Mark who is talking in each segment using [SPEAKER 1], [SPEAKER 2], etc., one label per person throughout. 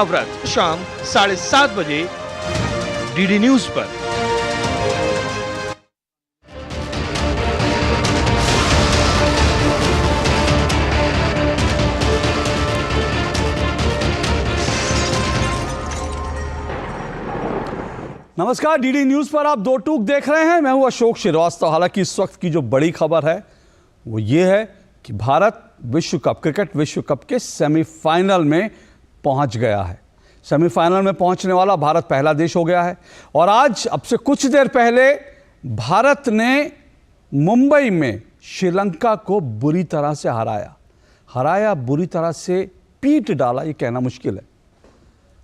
[SPEAKER 1] व्रत शाम 7:30 बजे डीडी न्यूज पर।
[SPEAKER 2] नमस्कार, डीडी न्यूज पर आप दो टूक देख रहे हैं। मैं हूं अशोक श्रीवास्तव। हालांकि इस वक्त की जो बड़ी खबर है वो ये है कि भारत विश्व कप, क्रिकेट विश्व कप के सेमीफाइनल में पहुंच गया है। सेमीफाइनल में पहुंचने वाला भारत पहला देश हो गया है। और आज अब से कुछ देर पहले भारत ने मुंबई में श्रीलंका को बुरी तरह से हराया, बुरी तरह से पीट डाला, ये कहना मुश्किल है।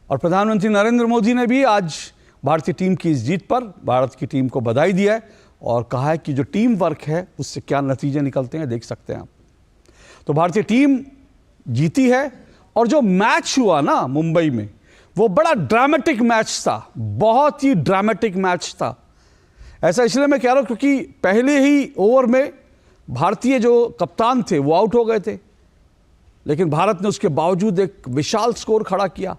[SPEAKER 2] और प्रधानमंत्री नरेंद्र मोदी ने भी आज भारतीय टीम की इस जीत पर भारत की टीम को बधाई दिया है और कहा है कि जो टीम वर्क है उससे क्या नतीजे निकलते हैं देख सकते हैं आप। तो भारतीय टीम जीती है। और जो मैच हुआ ना मुंबई में, वो बड़ा ड्रामेटिक मैच था, बहुत ही ड्रामेटिक मैच था। ऐसा इसलिए मैं कह रहा हूं क्योंकि पहले ही ओवर में भारतीय जो कप्तान थे वो आउट हो गए थे, लेकिन भारत ने उसके बावजूद एक विशाल स्कोर खड़ा किया।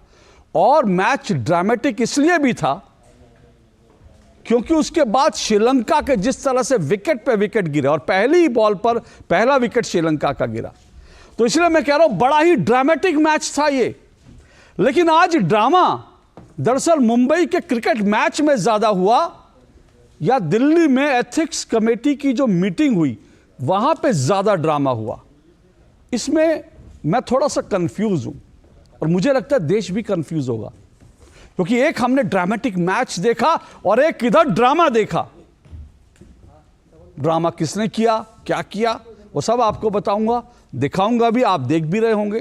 [SPEAKER 2] और मैच ड्रामेटिक इसलिए भी था क्योंकि उसके बाद श्रीलंका के जिस तरह से विकेट पे विकेट गिरे और पहली ही बॉल पर पहला विकेट श्रीलंका का गिरा, तो इसलिए मैं कह रहा हूं बड़ा ही ड्रामेटिक मैच था ये। लेकिन आज ड्रामा दरअसल मुंबई के क्रिकेट मैच में ज्यादा हुआ या दिल्ली में एथिक्स कमेटी की जो मीटिंग हुई वहां पे ज्यादा ड्रामा हुआ। इसमें मैं थोड़ा सा कंफ्यूज हूं और मुझे लगता है देश भी कंफ्यूज होगा, क्योंकि एक हमने ड्रामेटिक मैच देखा और एक इधर ड्रामा देखा। ड्रामा किसने किया, क्या किया, वो सब आपको बताऊंगा, दिखाऊंगा भी, आप देख भी रहे होंगे।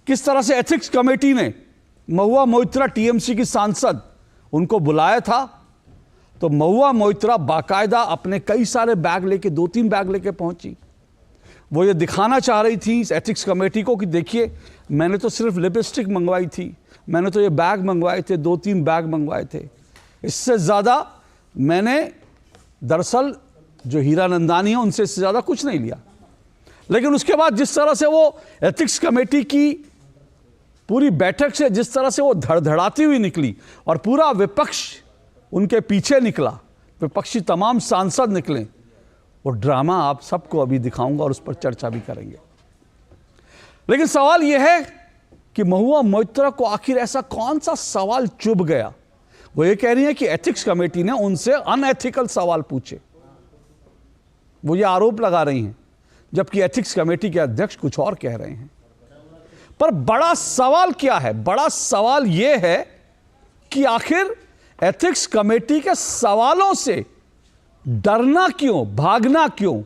[SPEAKER 2] किस तरह से एथिक्स कमेटी ने महुआ मोइत्रा टीएमसी की सांसद उनको बुलाया था, तो महुआ मोइत्रा बाकायदा अपने कई सारे बैग लेके, 2-3 बैग लेके पहुंची। वो ये दिखाना चाह रही थी एथिक्स कमेटी को कि देखिए मैंने तो सिर्फ लिपस्टिक मंगवाई थी, मैंने तो ये बैग मंगवाए थे, 2-3 बैग मंगवाए थे, इससे ज़्यादा मैंने दरअसल जो हीरा नंदानी है उनसे इससे ज़्यादा कुछ नहीं लिया। लेकिन उसके बाद जिस तरह से वो एथिक्स कमेटी की पूरी बैठक से जिस तरह से वो धड़धड़ाती हुई निकली और पूरा विपक्ष उनके पीछे निकला, विपक्षी तमाम सांसद निकले, वो ड्रामा आप सबको अभी दिखाऊंगा और उस पर चर्चा भी करेंगे। लेकिन सवाल यह है कि महुआ मोइत्रा को आखिर ऐसा कौन सा सवाल चुभ गया। वो ये कह रही है कि एथिक्स कमेटी ने उनसे अनएथिकल सवाल पूछे, वो ये आरोप लगा रही हैं, जबकि एथिक्स कमेटी के अध्यक्ष कुछ और कह रहे हैं। पर बड़ा सवाल क्या है? बड़ा सवाल यह है कि आखिर एथिक्स कमेटी के सवालों से डरना क्यों, भागना क्यों?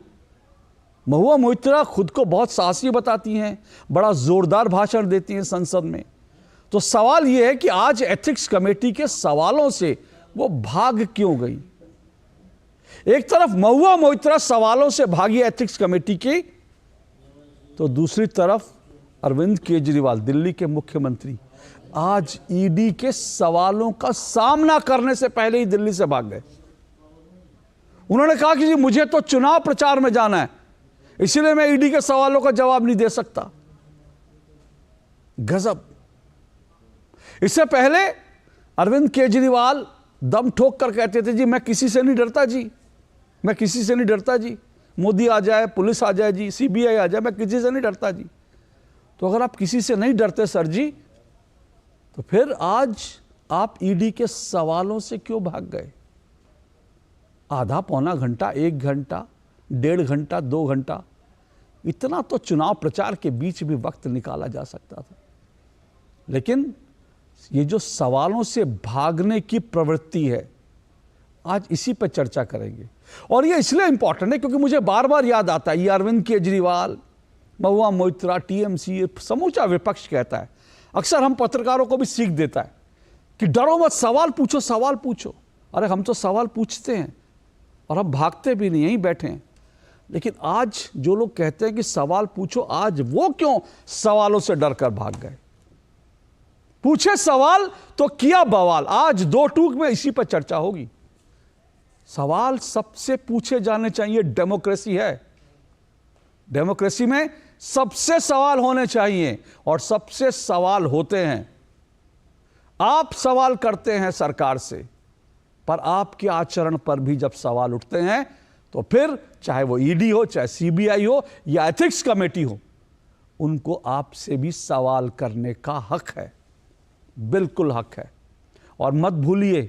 [SPEAKER 2] महुआ मोइत्रा खुद को बहुत साहसी बताती हैं, बड़ा जोरदार भाषण देती हैं संसद में। तो सवाल यह है कि आज एथिक्स कमेटी के सवालों से वो भाग क्यों गई? एक तरफ महुआ मोइत्रा सवालों से भागी एथिक्स कमेटी की, तो दूसरी तरफ अरविंद केजरीवाल दिल्ली के मुख्यमंत्री आज ईडी के सवालों का सामना करने से पहले ही दिल्ली से भाग गए। उन्होंने कहा कि जी मुझे तो चुनाव प्रचार में जाना है, इसलिए मैं ईडी के सवालों का जवाब नहीं दे सकता। गजब। इससे पहले अरविंद केजरीवाल दम ठोक कर कहते थे जी मैं किसी से नहीं डरता जी, मैं किसी से नहीं डरता जी, मोदी आ जाए, पुलिस आ जाए जी, सीबीआई आ जाए, मैं किसी से नहीं डरता जी। तो अगर आप किसी से नहीं डरते सर जी, तो फिर आज आप ईडी के सवालों से क्यों भाग गए? आधा पौना घंटा, 1 घंटा, 1.5 घंटा, 2 घंटा, इतना तो चुनाव प्रचार के बीच भी वक्त निकाला जा सकता था। लेकिन ये जो सवालों से भागने की प्रवृत्ति है, आज इसी पर चर्चा करेंगे। और ये इसलिए इंपॉर्टेंट है क्योंकि मुझे बार बार याद आता है ये अरविंद केजरीवाल, महुआ मोइत्रा, टीएमसी, समूचा विपक्ष कहता है, अक्सर हम पत्रकारों को भी सीख देता है कि डरो मत, सवाल पूछो, सवाल पूछो। अरे हम तो सवाल पूछते हैं और हम भागते भी नहीं, यहीं बैठे हैं। लेकिन आज जो लोग कहते हैं कि सवाल पूछो, आज वो क्यों सवालों से डरकर भाग गए? पूछे सवाल तो किया बवाल। आज दो टूक में इसी पर चर्चा होगी। सवाल सबसे पूछे जाने चाहिए, डेमोक्रेसी है। डेमोक्रेसी में सबसे सवाल होने चाहिए और सबसे सवाल होते हैं। आप सवाल करते हैं सरकार से, पर आपके आचरण पर भी जब सवाल उठते हैं तो फिर चाहे वो ईडी हो, चाहे सीबीआई हो या एथिक्स कमेटी हो, उनको आपसे भी सवाल करने का हक है, बिल्कुल हक है। और मत भूलिए,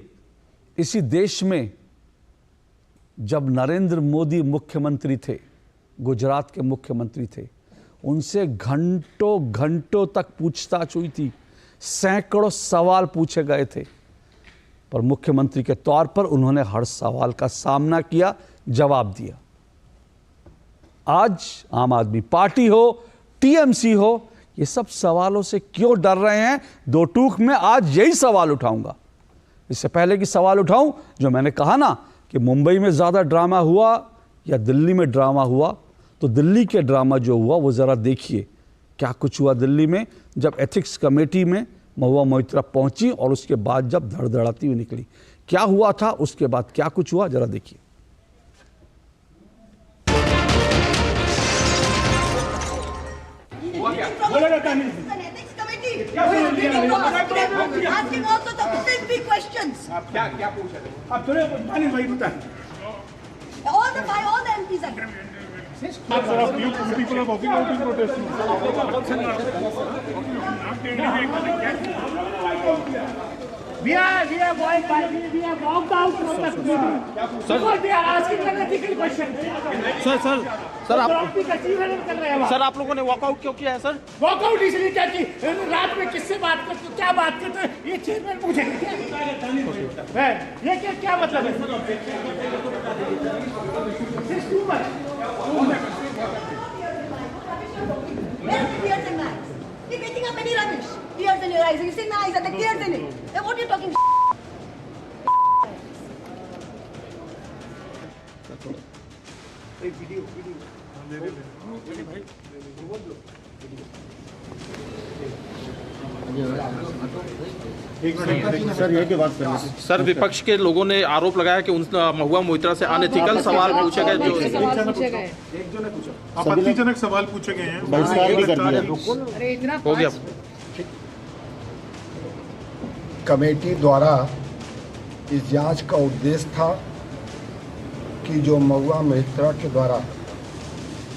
[SPEAKER 2] इसी देश में जब नरेंद्र मोदी मुख्यमंत्री थे, गुजरात के मुख्यमंत्री थे, उनसे घंटों घंटों तक पूछताछ हुई थी, सैकड़ों सवाल पूछे गए थे, पर मुख्यमंत्री के तौर पर उन्होंने हर सवाल का सामना किया, जवाब दिया। आज आम आदमी पार्टी हो, टीएमसी हो, ये सब सवालों से क्यों डर रहे हैं? दो टूक में आज यही सवाल उठाऊंगा। इससे पहले कि सवाल उठाऊं, जो मैंने कहा ना कि मुंबई में ज़्यादा ड्रामा हुआ या दिल्ली में ड्रामा हुआ, तो दिल्ली के ड्रामा जो हुआ वो ज़रा देखिए क्या कुछ हुआ दिल्ली में, जब एथिक्स कमेटी में महुआ मोइत्रा पहुंची और उसके बाद जब धड़धड़ाती हुई निकली, क्या हुआ था, उसके बाद क्या कुछ हुआ, जरा देखिए।
[SPEAKER 3] बोला जाता नहीं। आप क्या पूछ रहे हैं? आप थोड़े मानी भाई बताएं।
[SPEAKER 4] All the MPs are.
[SPEAKER 3] You people are walking out in protest.
[SPEAKER 5] We are going by. We have walked out from the committee. Sir, they are asking an ethical question.
[SPEAKER 1] Sir आप लोगों ने वॉकआउट क्यों किया है sir?
[SPEAKER 5] Walkout इसलिए क्या कि रात में किससे बात करते हो, क्या बात करते हो, ये चेयरमैन पूछेंगे क्या? ये क्या मतलब है? This is too much.
[SPEAKER 4] Where are the tears in my eyes? You're making up any rubbish. Tears in your eyes. You see my eyes and the tears in it. Then what are you talking?
[SPEAKER 1] Sir विपक्ष के लोगों ने आरोप लगाया कि उन महुआ मोइत्रा से unethical सवाल पूछे गए, जो
[SPEAKER 3] आपत्तिजनक सवाल पूछे गए हैं।
[SPEAKER 1] हो गया।
[SPEAKER 6] कमेटी द्वारा इस जांच का उद्देश्य था कि जो महुआ मोइत्रा के द्वारा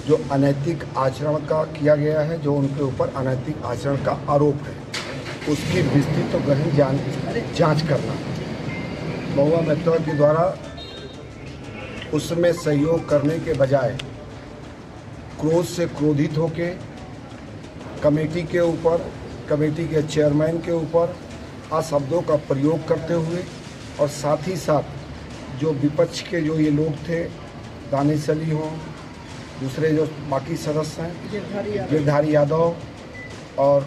[SPEAKER 6] जो अनैतिक आचरण का किया गया है, जो उनके ऊपर अनैतिक आचरण का आरोप है, उसकी विस्तृत और गहन जांच करना। महुआ मोइत्रा के द्वारा उसमें सहयोग करने के बजाय क्रोध से क्रोधित होके कमेटी के ऊपर, कमेटी के चेयरमैन के ऊपर अशब्दों का प्रयोग करते हुए, और साथ ही साथ जो विपक्ष के जो ये लोग थे, दानिश अली हों, दूसरे जो बाकी सदस्य हैं, गिरधारी यादव और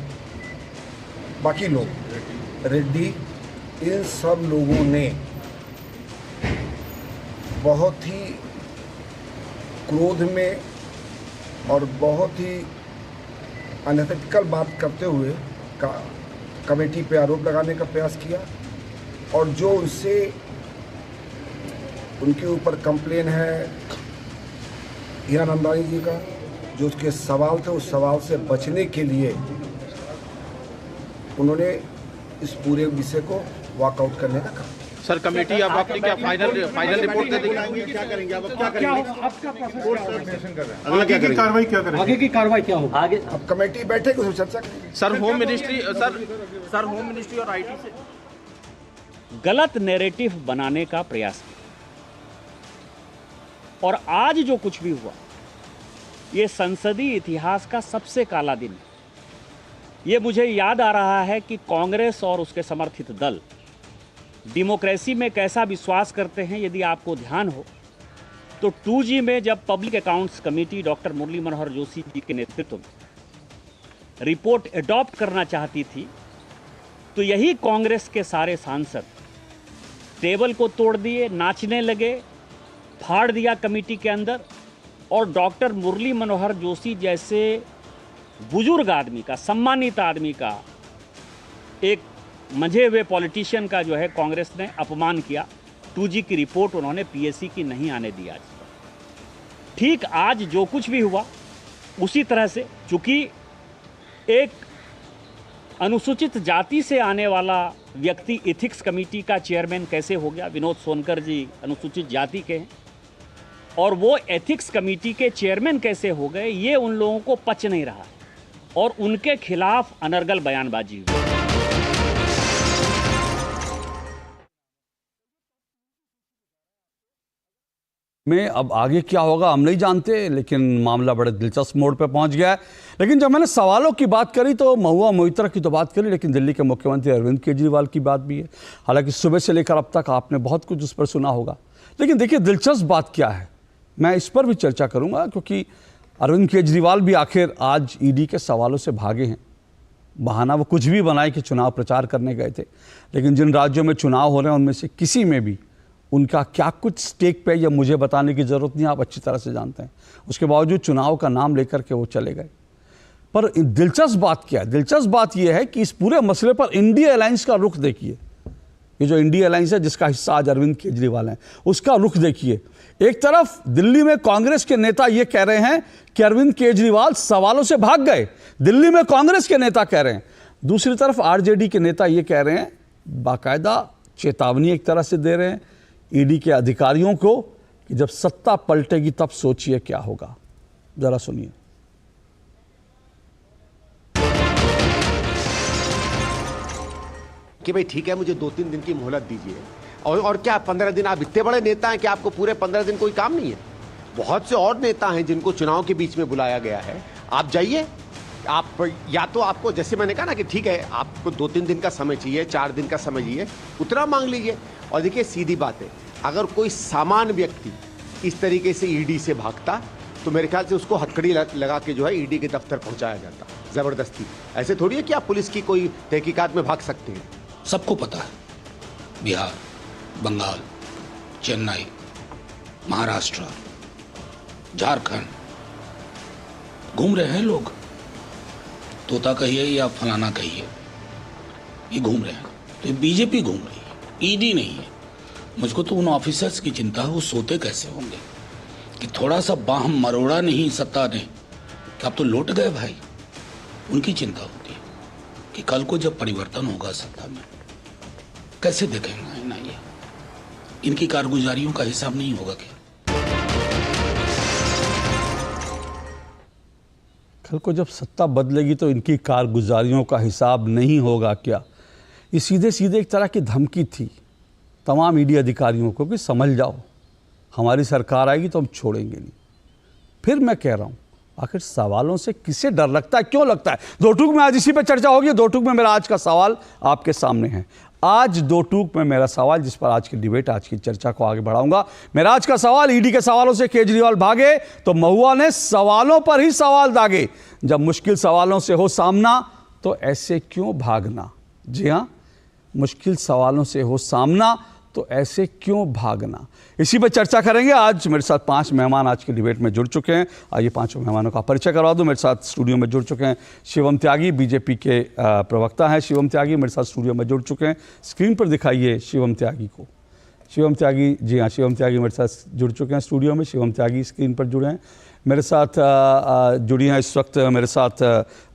[SPEAKER 6] बाकी लोग, रेड्डी, इन सब लोगों ने बहुत ही क्रोध में और बहुत ही अनएथिकल बात करते हुए कमेटी पे आरोप लगाने का प्रयास किया। और जो उनसे उनके ऊपर कंप्लेन है हीरानंदानी जी का, जो उसके सवाल थे, उस सवाल से बचने के लिए उन्होंने इस पूरे विषय को वॉकआउट करने का कहा।
[SPEAKER 1] सर कमेटी अब अपनी क्या फाइनल रिपोर्ट दे देगी?
[SPEAKER 3] क्या करेंगे? अब क्या करेंगे? आगे की कार्रवाई क्या करेंगे?
[SPEAKER 5] आगे की कार्रवाई क्या होगी? आगे
[SPEAKER 6] अब कमेटी बैठेगी, उसमें चर्चा करेंगे।
[SPEAKER 1] सर होम मिनिस्ट्री और आईटी से
[SPEAKER 7] गलत नैरेटिव बनाने का प्रयास किया, और आज जो कुछ भी हुआ ये संसदीय इतिहास का सबसे काला दिन है। ये मुझे याद आ रहा है कि कांग्रेस और उसके समर्थित दल डेमोक्रेसी में कैसा विश्वास करते हैं। यदि आपको ध्यान हो तो 2G में जब public accounts committee doctor Murli Manohar Joshi ji के नेतृत्व में रिपोर्ट एडॉप्ट करना चाहती थी, तो यही कांग्रेस के सारे सांसद टेबल को तोड़ दिए, नाचने लगे, फाड़ दिया कमेटी के अंदर, और डॉक्टर मुरली मनोहर जोशी जैसे बुजुर्ग आदमी का, सम्मानित आदमी का, एक मंझे हुए पॉलिटिशियन का जो है कांग्रेस ने अपमान किया। 2G की रिपोर्ट उन्होंने पीएससी की नहीं आने दी। आज ठीक आज जो कुछ भी हुआ उसी तरह से चूंकि एक अनुसूचित जाति से आने वाला व्यक्ति एथिक्स कमेटी का चेयरमैन कैसे हो गया, विनोद सोनकर जी अनुसूचित जाति के हैं, और वो एथिक्स कमेटी के चेयरमैन कैसे हो गए, ये उन लोगों को पच नहीं रहा और उनके खिलाफ अनर्गल बयानबाजी हुई।
[SPEAKER 2] में अब आगे क्या होगा हम नहीं जानते, लेकिन मामला बड़े दिलचस्प मोड़ पे पहुंच गया है। लेकिन जब मैंने सवालों की बात करी तो महुआ मोइत्रा की तो बात करी, लेकिन दिल्ली के मुख्यमंत्री अरविंद केजरीवाल की बात भी है। हालांकि सुबह से लेकर अब तक आपने बहुत कुछ उस पर सुना होगा, लेकिन देखिए दिलचस्प बात क्या है, मैं इस पर भी चर्चा करूंगा, क्योंकि अरविंद केजरीवाल भी आखिर आज ईडी के सवालों से भागे हैं। बहाना वो कुछ भी बनाए कि चुनाव प्रचार करने गए थे, लेकिन जिन राज्यों में चुनाव हो रहे हैं उनमें से किसी में भी उनका क्या कुछ स्टेक पे या मुझे बताने की ज़रूरत नहीं, आप अच्छी तरह से जानते हैं। उसके बावजूद चुनाव का नाम लेकर के वो चले गए। पर दिलचस्प बात क्या है, दिलचस्प बात यह है कि इस पूरे मसले पर इंडिया अलायंस का रुख देखिए। ये जो इंडिया अलायंस है जिसका हिस्सा आज अरविंद केजरीवाल हैं, उसका रुख देखिए। एक तरफ दिल्ली में कांग्रेस के नेता ये कह रहे हैं कि अरविंद केजरीवाल सवालों से भाग गए, दिल्ली में कांग्रेस के नेता कह रहे हैं। दूसरी तरफ आरजेडी के नेता ये कह रहे हैं, बाकायदा चेतावनी एक तरह से दे रहे हैं ईडी के अधिकारियों को कि जब सत्ता पलटेगी तब सोचिए क्या होगा। जरा सुनिए।
[SPEAKER 8] कि भाई ठीक है, मुझे 2-3 दिन की मोहलत दीजिए। और क्या 15 दिन? आप इतने बड़े नेता हैं कि आपको पूरे 15 दिन कोई काम नहीं है? बहुत से और नेता हैं जिनको चुनाव के बीच में बुलाया गया है। आप जाइए, आप या तो आपको, जैसे मैंने कहा ना कि ठीक है आपको 2-3 दिन का समय चाहिए, 4 दिन का समय चाहिए, उतना मांग लीजिए। और देखिए सीधी बात है, अगर कोई सामान्य व्यक्ति इस तरीके से ईडी से भागता तो मेरे ख्याल से उसको हथकड़ी लगा के जो है ईडी के दफ्तर पहुंचाया जाता, जबरदस्ती। ऐसे थोड़ी है कि आप पुलिस की कोई तहकीकात में भाग सकते हैं।
[SPEAKER 9] सबको पता है, बिहार, बंगाल, चेन्नई, महाराष्ट्र, झारखंड घूम रहे हैं लोग। तोता कहिए या फलाना कहिए, ये घूम रहे हैं। तो ये बीजेपी घूम रही है, ईडी नहीं है। मुझको तो उन ऑफिसर्स की चिंता है, वो सोते कैसे होंगे कि थोड़ा सा बाहम मरोड़ा नहीं सत्ता ने कि अब तो लौट गए भाई। उनकी चिंता होती है कि कल को जब परिवर्तन होगा सत्ता में कैसे देखेंगे ना, ये इनकी कारगुजारियों का हिसाब नहीं होगा क्या?
[SPEAKER 2] कल को जब सत्ता बदलेगी तो इनकी कारगुजारियों का हिसाब नहीं होगा क्या? ये सीधे सीधे एक तरह की धमकी थी तमाम ईडी अधिकारियों को कि समझ जाओ, हमारी सरकार आएगी तो हम छोड़ेंगे नहीं। फिर मैं कह रहा हूं, आखिर सवालों से किसे डर लगता है, क्यों लगता है? दो टूक में आज इसी पे चर्चा होगी। दो टूक में मेरा आज का सवाल आपके सामने है। आज दो टूक में मेरा सवाल, जिस पर आज की डिबेट, आज की चर्चा को आगे बढ़ाऊंगा। मेरा आज का सवाल, ईडी के सवालों से केजरीवाल भागे तो महुआ ने सवालों पर ही सवाल दागे। जब मुश्किल सवालों से हो सामना तो ऐसे क्यों भागना? जी हां, मुश्किल सवालों से हो सामना तो ऐसे क्यों भागना? इसी पर चर्चा करेंगे। आज मेरे साथ 5 मेहमान आज की डिबेट में जुड़ चुके हैं। आइए 5 मेहमानों का परिचय करवा दूं। मेरे साथ स्टूडियो में जुड़ चुके हैं शिवम त्यागी, बीजेपी के प्रवक्ता हैं। शिवम त्यागी मेरे साथ स्टूडियो में जुड़ चुके हैं। स्क्रीन पर दिखाइए शिवम त्यागी को। शिवम त्यागी, जी हाँ, शिवम त्यागी मेरे साथ जुड़ चुके हैं स्टूडियो में। शिवम त्यागी स्क्रीन पर जुड़े हैं। मेरे साथ जुड़ी हैं इस वक्त मेरे साथ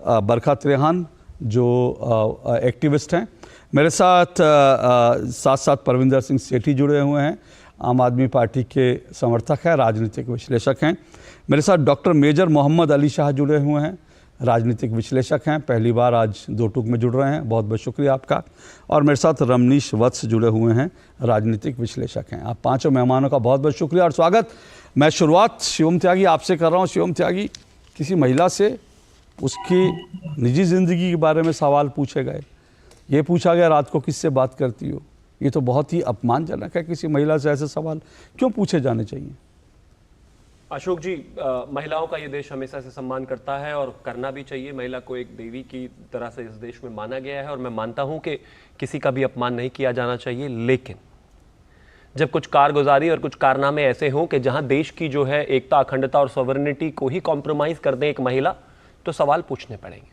[SPEAKER 2] बरखा त्रेहान जो एक्टिविस्ट हैं। मेरे साथ साथ परविंदर सिंह सेठी जुड़े हुए हैं, आम आदमी पार्टी के समर्थक हैं, राजनीतिक विश्लेषक हैं। मेरे साथ डॉक्टर मेजर मोहम्मद अली शाह जुड़े हुए हैं, राजनीतिक विश्लेषक हैं, पहली बार आज दो टूक में जुड़ रहे हैं, बहुत बहुत शुक्रिया आपका। और मेरे साथ रमनीश वत्स जुड़े हुए हैं, राजनीतिक विश्लेषक हैं। आप 5 मेहमानों का बहुत बहुत शुक्रिया और स्वागत। मैं शुरुआत शिवम त्यागी आपसे कर रहा हूँ। शिवम त्यागी, किसी महिला से उसकी निजी ज़िंदगी के बारे में सवाल पूछे गए, ये पूछा गया रात को किससे बात करती हो, ये तो बहुत ही अपमानजनक है। किसी महिला से ऐसे सवाल क्यों पूछे जाने चाहिए?
[SPEAKER 10] अशोक जी, महिलाओं का ये देश हमेशा से सम्मान करता है और करना भी चाहिए। महिला को एक देवी की तरह से इस देश में माना गया है और मैं मानता हूं कि किसी का भी अपमान नहीं किया जाना चाहिए। लेकिन जब कुछ कारगुजारी और कुछ कारनामे ऐसे हों कि जहां देश की जो है एकता, अखंडता और सॉवरेनिटी को ही कॉम्प्रोमाइज़ कर दें एक महिला, तो सवाल पूछने पड़ेंगे।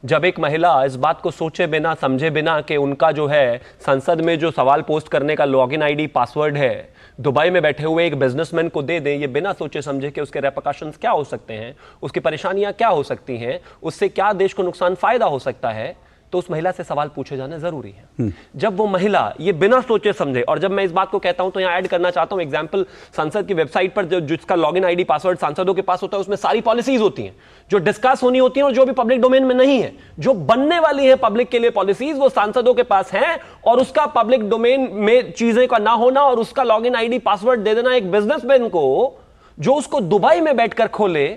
[SPEAKER 10] जब एक महिला इस बात को सोचे बिना समझे बिना कि उनका जो है संसद में जो सवाल पोस्ट करने का लॉगिन आईडी पासवर्ड है दुबई में बैठे हुए एक बिजनेसमैन को दे दें, ये बिना सोचे समझे कि उसके रेपरकशंस क्या हो सकते हैं, उसकी परेशानियां क्या हो सकती हैं, उससे क्या देश को नुकसान फायदा हो सकता है, तो उस महिला से सवाल पूछे जाने जरूरी है। जब वो महिला ये बिना सोचे समझे, और जब मैं इस बात को कहता हूं तो यहां ऐड करना चाहता हूं एग्जांपल, संसद की वेबसाइट पर जिसका लॉगिन आईडी पासवर्ड सांसदों के पास होता है उसमें सारी पॉलिसीज होती हैं जो डिस्कस होनी होती हैं और जो भी पब्लिक डोमेन में नहीं है, जो बनने वाली है पब्लिक के लिए पॉलिसीज वो सांसदों के पास हैं, और उसका पब्लिक डोमेन में चीजें का ना होना और उसका लॉगिन आईडी पासवर्ड दे देना एक बिजनेसमैन को जो उसको दुबई में बैठकर खोले,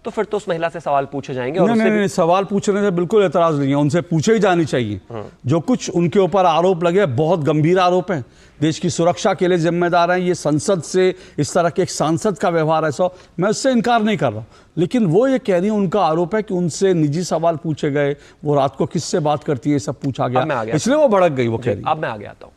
[SPEAKER 10] तो फिर तो उस महिला से सवाल पूछे जाएंगे। और
[SPEAKER 2] नहीं, सवाल पूछने से बिल्कुल एतराज नहीं है, उनसे पूछे ही जानी चाहिए। जो कुछ उनके ऊपर आरोप लगे बहुत गंभीर आरोप हैं, देश की सुरक्षा के लिए जिम्मेदार हैं। ये संसद से इस तरह के एक सांसद का व्यवहार ऐसा, मैं उससे इनकार नहीं कर रहा, लेकिन वो ये कह रही है उनका आरोप है कि उनसे निजी सवाल पूछे गए, वो रात को किससे बात करती है सब पूछा गया, इसलिए वो भड़क गई। वो कह रही
[SPEAKER 10] अब मैं आगे आता हूं।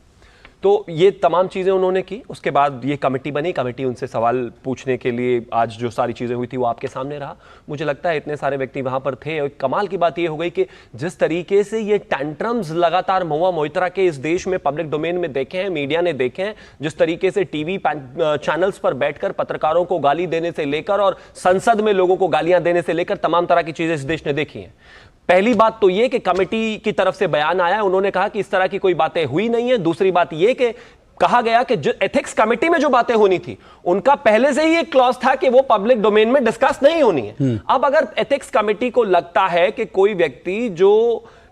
[SPEAKER 10] तो ये तमाम चीजें उन्होंने की, उसके बाद ये कमेटी बनी, कमेटी उनसे सवाल पूछने के लिए आज जो सारी चीजें हुई थी वो आपके सामने रहा। मुझे लगता है इतने सारे व्यक्ति वहां पर थे, और कमाल की बात ये हो गई कि जिस तरीके से ये टैंट्रम्स लगातार महुआ मोइत्रा के इस देश में पब्लिक डोमेन में देखे हैं, मीडिया ने देखे हैं, जिस तरीके से टीवी चैनल्स पर बैठकर पत्रकारों को गाली देने से लेकर और संसद में लोगों को गालियां देने से लेकर तमाम तरह की चीजें इस देश ने देखी हैं। पहली बात तो यह कि कमेटी की तरफ से बयान आया, उन्होंने कहा कि इस तरह की कोई बातें हुई नहीं है। दूसरी बात यह कि कहा गया कि जो एथिक्स कमेटी में जो बातें होनी थी उनका पहले से ही एक क्लॉज था कि वो पब्लिक डोमेन में डिस्कस नहीं होनी है। अब अगर एथिक्स कमेटी को लगता है कि कोई व्यक्ति जो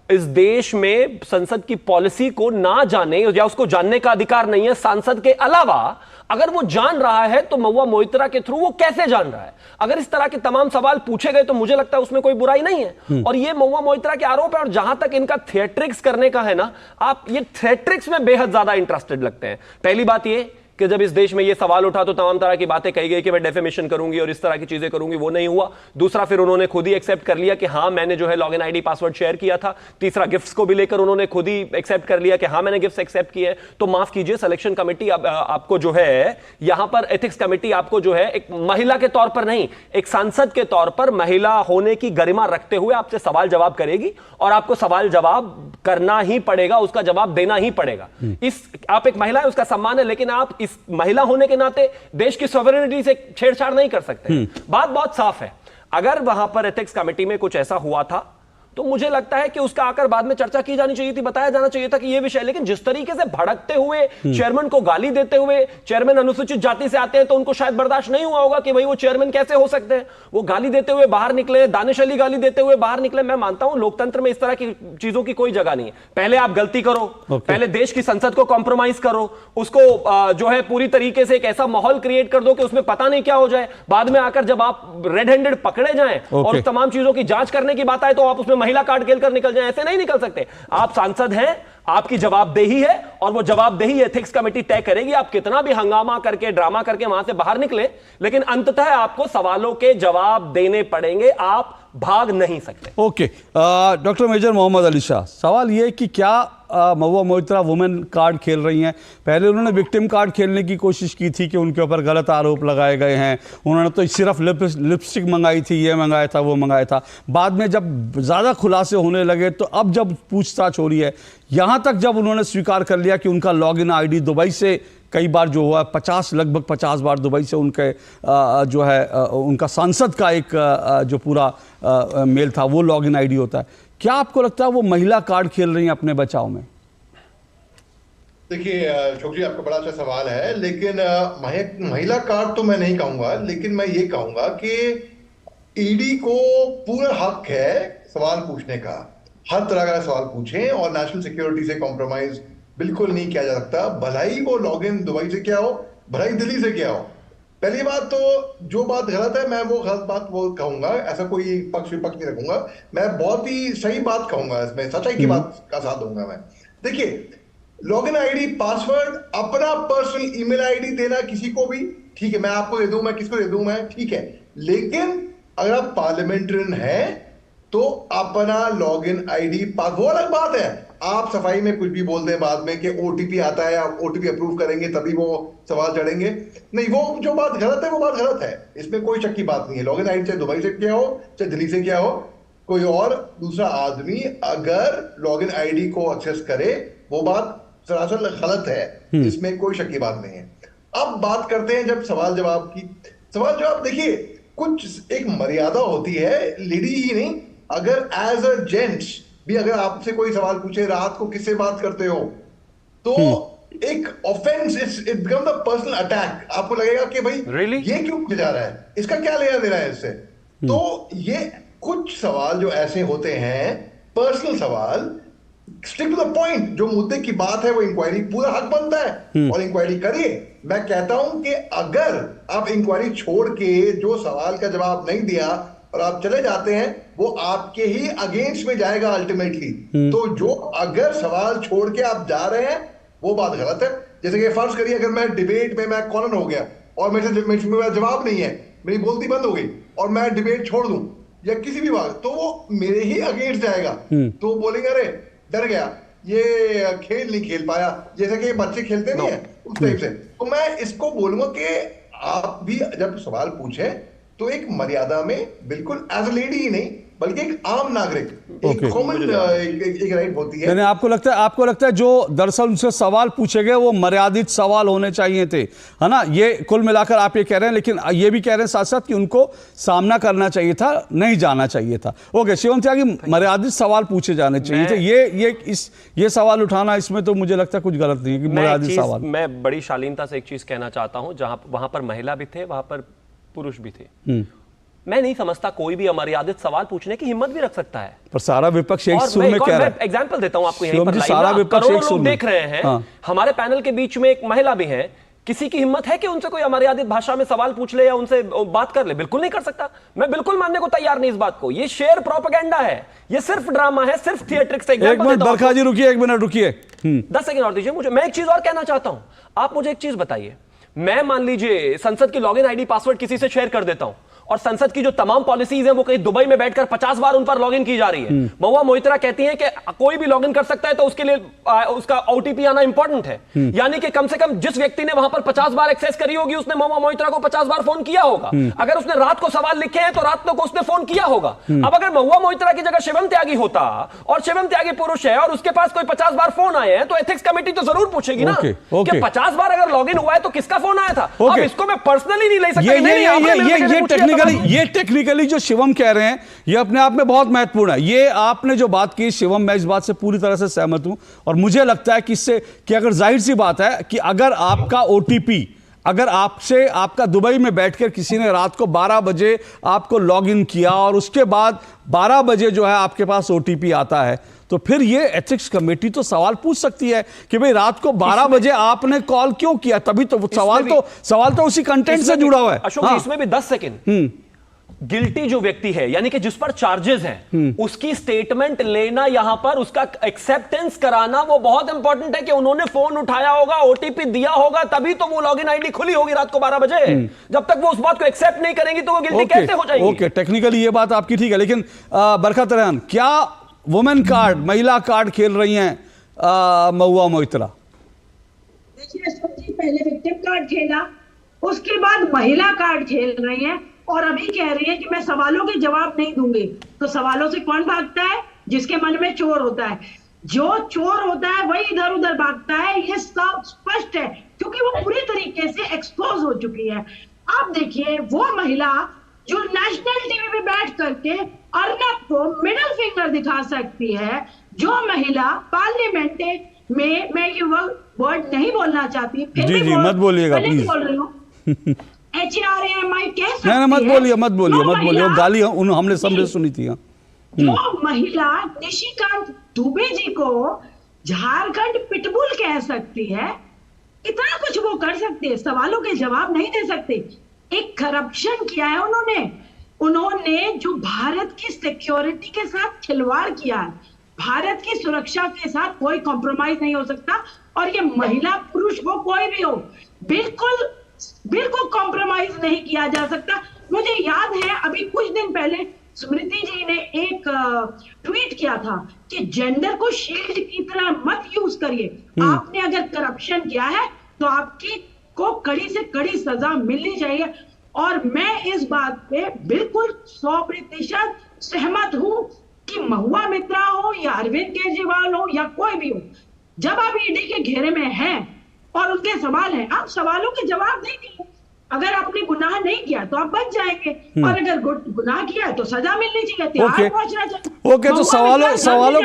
[SPEAKER 10] इस देश में संसद की पॉलिसी को ना जाने या उसको जानने का अधिकार नहीं है सांसद के अलावा, अगर वो जान रहा है तो महुआ मोइत्रा के थ्रू वो कैसे जान रहा है? अगर इस तरह के तमाम सवाल पूछे गए तो मुझे लगता है उसमें कोई बुराई नहीं है। और ये महुआ मोइत्रा के आरोप है, और जहां तक इनका थिएट्रिक्स करने का है ना, आप ये थिएट्रिक्स में बेहद ज्यादा इंटरेस्टेड लगते हैं। पहली बात ये कि जब इस देश में ये सवाल उठा तो तमाम तरह की बातें कही गई कि मैं डेफेमेशन करूंगी और इस तरह की चीजें करूंगी, वो नहीं हुआ। दूसरा, फिर उन्होंने खुद ही एक्सेप्ट कर लिया कि हां मैंने जो है लॉगिन आईडी पासवर्ड शेयर किया था। तीसरा, गिफ्ट्स को भी लेकर उन्होंने खुद ही एक्सेप्ट कर लिया कि हां मैंने गिफ्ट्स एक्सेप्ट किए। तो माफ कीजिए, सिलेक्शन कमेटी आपको जो है यहां पर एथिक्स कमेटी आपको जो है एक महिला के तौर पर नहीं, एक सांसद के तौर पर महिला होने की गरिमा रखते हुए आपसे सवाल जवाब करेगी, और आपको सवाल जवाब करना ही पड़ेगा, उसका जवाब देना ही पड़ेगा। आप एक महिला है, उसका सम्मान है, लेकिन आप इस महिला होने के नाते देश की सॉवरेनिटी से छेड़छाड़ नहीं कर सकते। बात बहुत साफ है। अगर वहां पर एथिक्स कमेटी में कुछ ऐसा हुआ था तो मुझे लगता है कि उसका आकर बाद में चर्चा की जानी चाहिए थी, बताया जाना चाहिए था कि यह विषय। लेकिन जिस तरीके से भड़कते हुए, चेयरमैन को गाली देते हुए, चेयरमैन अनुसूचित जाति से आते हैं तो उनको शायद बर्दाश्त नहीं हुआ होगा कि भाई वो चेयरमैन कैसे हो सकते हैं। वो गाली देते हुए बाहर निकले, दानिश अली गाली देते हुए बाहर निकले। मैं मानता हूं लोकतंत्र में इस तरह की चीजों की कोई जगह नहीं है। पहले आप गलती करो, पहले देश की संसद को कॉम्प्रोमाइज करो, उसको जो है पूरी तरीके से एक ऐसा माहौल क्रिएट कर दो कि उसमें पता नहीं क्या हो जाए। बाद में आकर जब आप रेड हैंडेड पकड़े जाएं और तमाम चीजों की जांच करने की बात आए तो आप उसमें महिला कार्ड खेलकर निकल जाए, ऐसे नहीं निकल सकते। आप सांसद हैं, आपकी जवाबदेही है, और वो जवाबदेही एथिक्स कमेटी तय करेगी। आप कितना भी हंगामा करके, ड्रामा करके वहां से बाहर निकले, लेकिन अंततः आपको सवालों के जवाब देने पड़ेंगे, आप भाग नहीं सकते।
[SPEAKER 2] Okay, doctor major Mohammad Ali Shah, सवाल यह कि क्या महुआ मोइत्रा वुमेन कार्ड खेल रही हैं? पहले उन्होंने विक्टिम कार्ड खेलने की कोशिश की थी कि उनके ऊपर गलत आरोप लगाए गए हैं, उन्होंने तो सिर्फ लिपस्टिक मंगाई थी, ये मंगाया था, वो मंगाया था। बाद में जब ज़्यादा खुलासे होने लगे तो अब जब पूछताछ हो रही है, यहाँ तक जब उन्होंने स्वीकार कर लिया कि उनका लॉगिन आईडी दुबई से कई बार जो हुआ 50 लगभग 50 बार दुबई से उनके जो है उनका सांसद का एक जो पूरा मेल था वो लॉगिन आईडी होता है। क्या आपको लगता है वो महिला कार्ड खेल रही हैं अपने बचाव में?
[SPEAKER 11] देखिए छोकरी, आपका बड़ा अच्छा सवाल है, लेकिन महिला कार्ड तो मैं नहीं कहूंगा, लेकिन मैं ये कहूंगा कि ईडी को पूरा हक है सवाल पूछने का, हर तरह का सवाल पूछें, और नेशनल सिक्योरिटी से कॉम्प्रोमाइज बिल्कुल नहीं किया जा सकता। भलाई वो लॉगिन दुबई से क्या हो, भलाई दिल्ली से क्या हो। पहली बात तो जो बात गलत है मैं वो गलत बात वो कहूंगा, ऐसा कोई पक्ष विपक्ष नहीं रखूंगा, मैं बहुत ही सही बात कहूंगा, इसमें सच्चाई की बात का साथ दूंगा मैं। देखिए, लॉगिन आईडी पासवर्ड अपना पर्सनल ईमेल आईडी देना किसी को भी ठीक है, मैं आपको दे दूं, मैं किसको दे दूं, मैं ठीक है, लेकिन अगर आप पार्लियामेंट्रियन हैं तो अपना लॉगिन आईडी वो अलग बात है। आप सफाई में कुछ भी बोल दें बाद में कि ओटीपी आता है, आप ओटीपी अप्रूव करेंगे तभी वो सवाल चढ़ेंगे, नहीं, वो जो बात गलत है वो बात गलत है, इसमें कोई शक की बात नहीं है। लॉगिन आईडी चाहे दुबई से क्या हो चाहे दिल्ली से क्या हो, कोई और दूसरा आदमी अगर लॉगिन आईडी को एक्सेस करे, वो बात सरासर गलत है, इसमें कोई शक की बात नहीं है। अब बात करते हैं जब सवाल जवाब की। सवाल जवाब देखिए, कुछ एक मर्यादा होती है, लेडी ही नहीं, अगर एज अ जेंट्स भी अगर आपसे कोई सवाल पूछे रात को किससे बात करते हो, तो एक offence, it become the personal attack. आपको लगेगा कि भाई ये क्यों पूछा जा रहा है, इसका क्या लेना देना है इससे। तो ये कुछ सवाल जो ऐसे होते हैं, पर्सनल सवाल, स्टिक टू द पॉइंट, जो मुद्दे की बात है वो इंक्वायरी पूरा हक बनता है और इंक्वायरी करिए। मैं कहता हूं कि अगर आप इंक्वायरी छोड़ के जो सवाल का जवाब नहीं दिया और आप चले जाते हैं, वो आपके ही अगेंस्ट में जाएगा अल्टीमेटली। तो जो अगर सवाल छोड़ के आप जा रहे हैं, वो बात गलत है। जैसे कि फर्ज करिए अगर मैं डिबेट में मैं कॉर्नर हो गया और मेरा जवाब नहीं है, मेरी बोलती बंद हो गई और मैं डिबेट छोड़ दूं या किसी भी बात, तो वो मेरे ही अगेंस्ट जाएगा। तो बोलेंगे अरे डर गया, ये खेल नहीं खेल पाया, जैसे कि बच्चे खेलते नहीं है उस टाइप से। तो मैं इसको बोलूंगा कि आप भी जब सवाल पूछे तो एक मर्यादा में, बिल्कुल एज अ लेडी ही नहीं बल्कि एक आम नागरिक, एक कॉमन एक राइट होती है।
[SPEAKER 2] यानी आपको लगता है जो दरअसल उनसे सवाल पूछे गए वो मर्यादित सवाल होने चाहिए थे, है ना? ये कुल मिलाकर आप ये कह रहे हैं, लेकिन ये भी कह रहे हैं साथ साथ कि उनको सामना करना चाहिए था, नहीं जाना चाहिए था। ओके, शिवम त्यागी, मर्यादित सवाल पूछे जाने चाहिए थे। ये सवाल उठाना, इसमें तो मुझे लगता है कुछ गलत नहीं है कि मर्यादित सवाल।
[SPEAKER 10] मैं बड़ी शालीनता से एक चीज कहना चाहता हूं, जहां वहां पर महिला भी थे, वहां पर पुरुष भी थे। मैं नहीं समझता कोई भी अमर्यादित सवाल पूछने की हिम्मत भी रख सकता है।
[SPEAKER 2] पर सारा विपक्ष एक सुर में कह रहा है।
[SPEAKER 10] एग्जांपल देता हूं आपको, यहीं पर
[SPEAKER 2] सारा विपक्ष एक सुर में
[SPEAKER 10] देख रहे हैं। हमारे पैनल के बीच में एक महिला भी है, किसी की हिम्मत है कि उनसे कोई अमर्यादित भाषा में सवाल पूछ ले या उनसे बात कर ले? बिल्कुल नहीं कर सकता। मैं बिल्कुल मानने को तैयार नहीं इस बात को। ये शेयर प्रोपेगेंडा है, ये सिर्फ ड्रामा है, सिर्फ थिएट्रिक्स।
[SPEAKER 2] एक मिनट बरखा जी रुकिए, 1 मिनट रुकिए,
[SPEAKER 10] 10 सेकंड और दीजिए मुझे। मैं एक चीज और कहना चाहता हूं। आप मुझे एक चीज बताइए, मैं मान लीजिए संसद की लॉगिन आईडी पासवर्ड किसी से शेयर कर देता हूं और संसद की जो तमाम पॉलिसीज हैं वो कहीं दुबई में बैठकर 50 बार उन पर लॉगिन की जा रही है। महुआ मोइत्रा कहती हैं कि कोई भी लॉगिन कर सकता है, तो उसके लिए उसका ओटीपी आना इंपॉर्टेंट है। यानी कि कम से कम जिस व्यक्ति ने वहां पर 50 बार एक्सेस करी होगी, उसने महुआ मोइत्रा को 50 बार फोन किया होगा। अगर उसने रात को सवाल लिखे हैं तो रात को उसने फोन किया होगा। अब अगर महुआ मोइत्रा की जगह शिवम त्यागी होता और शिवम त्यागी पुरुष है और उसके पास कोई 50 बार फोन आए हैं, तो एथिक्स कमेटी तो जरूर पूछेगी ना कि 50 बार अगर लॉगिन हुआ है तो किसका फोन आया था। अब इसको मैं पर्सनली नहीं ले सकता।
[SPEAKER 2] ये टेक्निकली जो शिवम कह रहे हैं ये अपने आप में बहुत महत्वपूर्ण है। ये आपने जो बात की शिवम, मैं इस बात से पूरी तरह से सहमत हूं और मुझे लगता है कि इससे कि अगर जाहिर सी बात है कि अगर आपका ओटीपी, अगर आपसे आपका दुबई में बैठकर किसी ने रात को 12 बजे आपको लॉगिन किया और उसके बाद 12 बजे जो है आपके पास ओटीपी आता है, तो फिर ये एथिक्स कमेटी तो सवाल पूछ सकती है कि भाई रात को 12 बजे आपने कॉल क्यों किया। तभी तो सवाल तो उसी कंटेंट से जुड़ा हुआ है।
[SPEAKER 10] अशोक, इसमें भी 10 सेकंड। गिल्टी जो व्यक्ति है, यानी कि जिस पर चार्जेस हैं, उसकी स्टेटमेंट लेना, यहां पर उसका एक्सेप्टेंस कराना, वो बहुत इंपॉर्टेंट है कि उन्होंने फोन उठाया होगा, ओटीपी दिया होगा, तभी तो वो लॉगिन आईडी खुली होगी रात को 12 बजे। जब तक वो उस बात को एक्सेप्ट नहीं करेंगी तो वो गिल्टी कैसे हो जाएगी?
[SPEAKER 2] ओके, टेक्निकली ये बात आपकी ठीक है, लेकिन बरखा तरहन, क्या वुमेन कार्ड, महिला कार्ड खेल रही हैं महुआ मोइत्रा?
[SPEAKER 12] देखिए जी, पहले विक्टिम कार्ड खेला, उसके बाद महिला कार्ड खेल रही हैं और अभी कह रही है कि मैं सवालों के जवाब नहीं दूंगी। तो सवालों से कौन भागता है? जिसके मन में चोर होता है। जो चोर होता है वही इधर उधर भागता है। ये सब स्पष्ट है क्योंकि वो पूरी तरीके से एक्सपोज हो चुकी है। आप देखिए, वो महिला जो नेशनल टीवी पे बैठ करके अर्नब को मिडिल फिंगर दिखा सकती है, जो महिला पार्लियामेंट में, मैं ये वर्ड नहीं बोलना चाहती, फिर भी
[SPEAKER 2] मत बोलिएगा प्लीज,
[SPEAKER 12] बोल रही हूँ, HRAMI कह सकती
[SPEAKER 2] है। मत बोलिए, गाली हमने सबने सुनी थी।
[SPEAKER 12] जो महिला निशिकांत दुबे जी को झारखंड पिटबुल कह सकती है, इतना कुछ वो कर सकते हैं, सवालों के जवाब नहीं दे सकते। एक करप्शन किया है उन्होंने जो भारत की सिक्योरिटी के साथ खिलवाड़ किया है। भारत की सुरक्षा के साथ कोई कॉम्प्रोमाइज नहीं हो सकता, और ये महिला पुरुष हो कोई भी हो, बिल्कुल कॉम्प्रोमाइज नहीं किया जा सकता। मुझे याद है अभी कुछ दिन पहले स्मृति जी ने एक ट्वीट किया था कि जेंडर को शील्ड की तरह मत यूज करिए। आपने अगर करप्शन किया है तो आपकी को कड़ी से कड़ी सजा मिलनी चाहिए। और मैं इस बात पे बिल्कुल 100% सहमत हूं कि महुआ मित्रा हो या अरविंद केजरीवाल हो या कोई भी हो, जब आप ईडी के घेरे में हैं और उनके सवाल हैं, आप सवालों के जवाब देंगे। अगर आपने गुनाह नहीं किया तो आप बच जाएंगे, और अगर गुनाह किया तो सजा मिलनी चाहिए, तिहाड़ पहुंचना चाहिए।
[SPEAKER 2] ओके, तो सवालों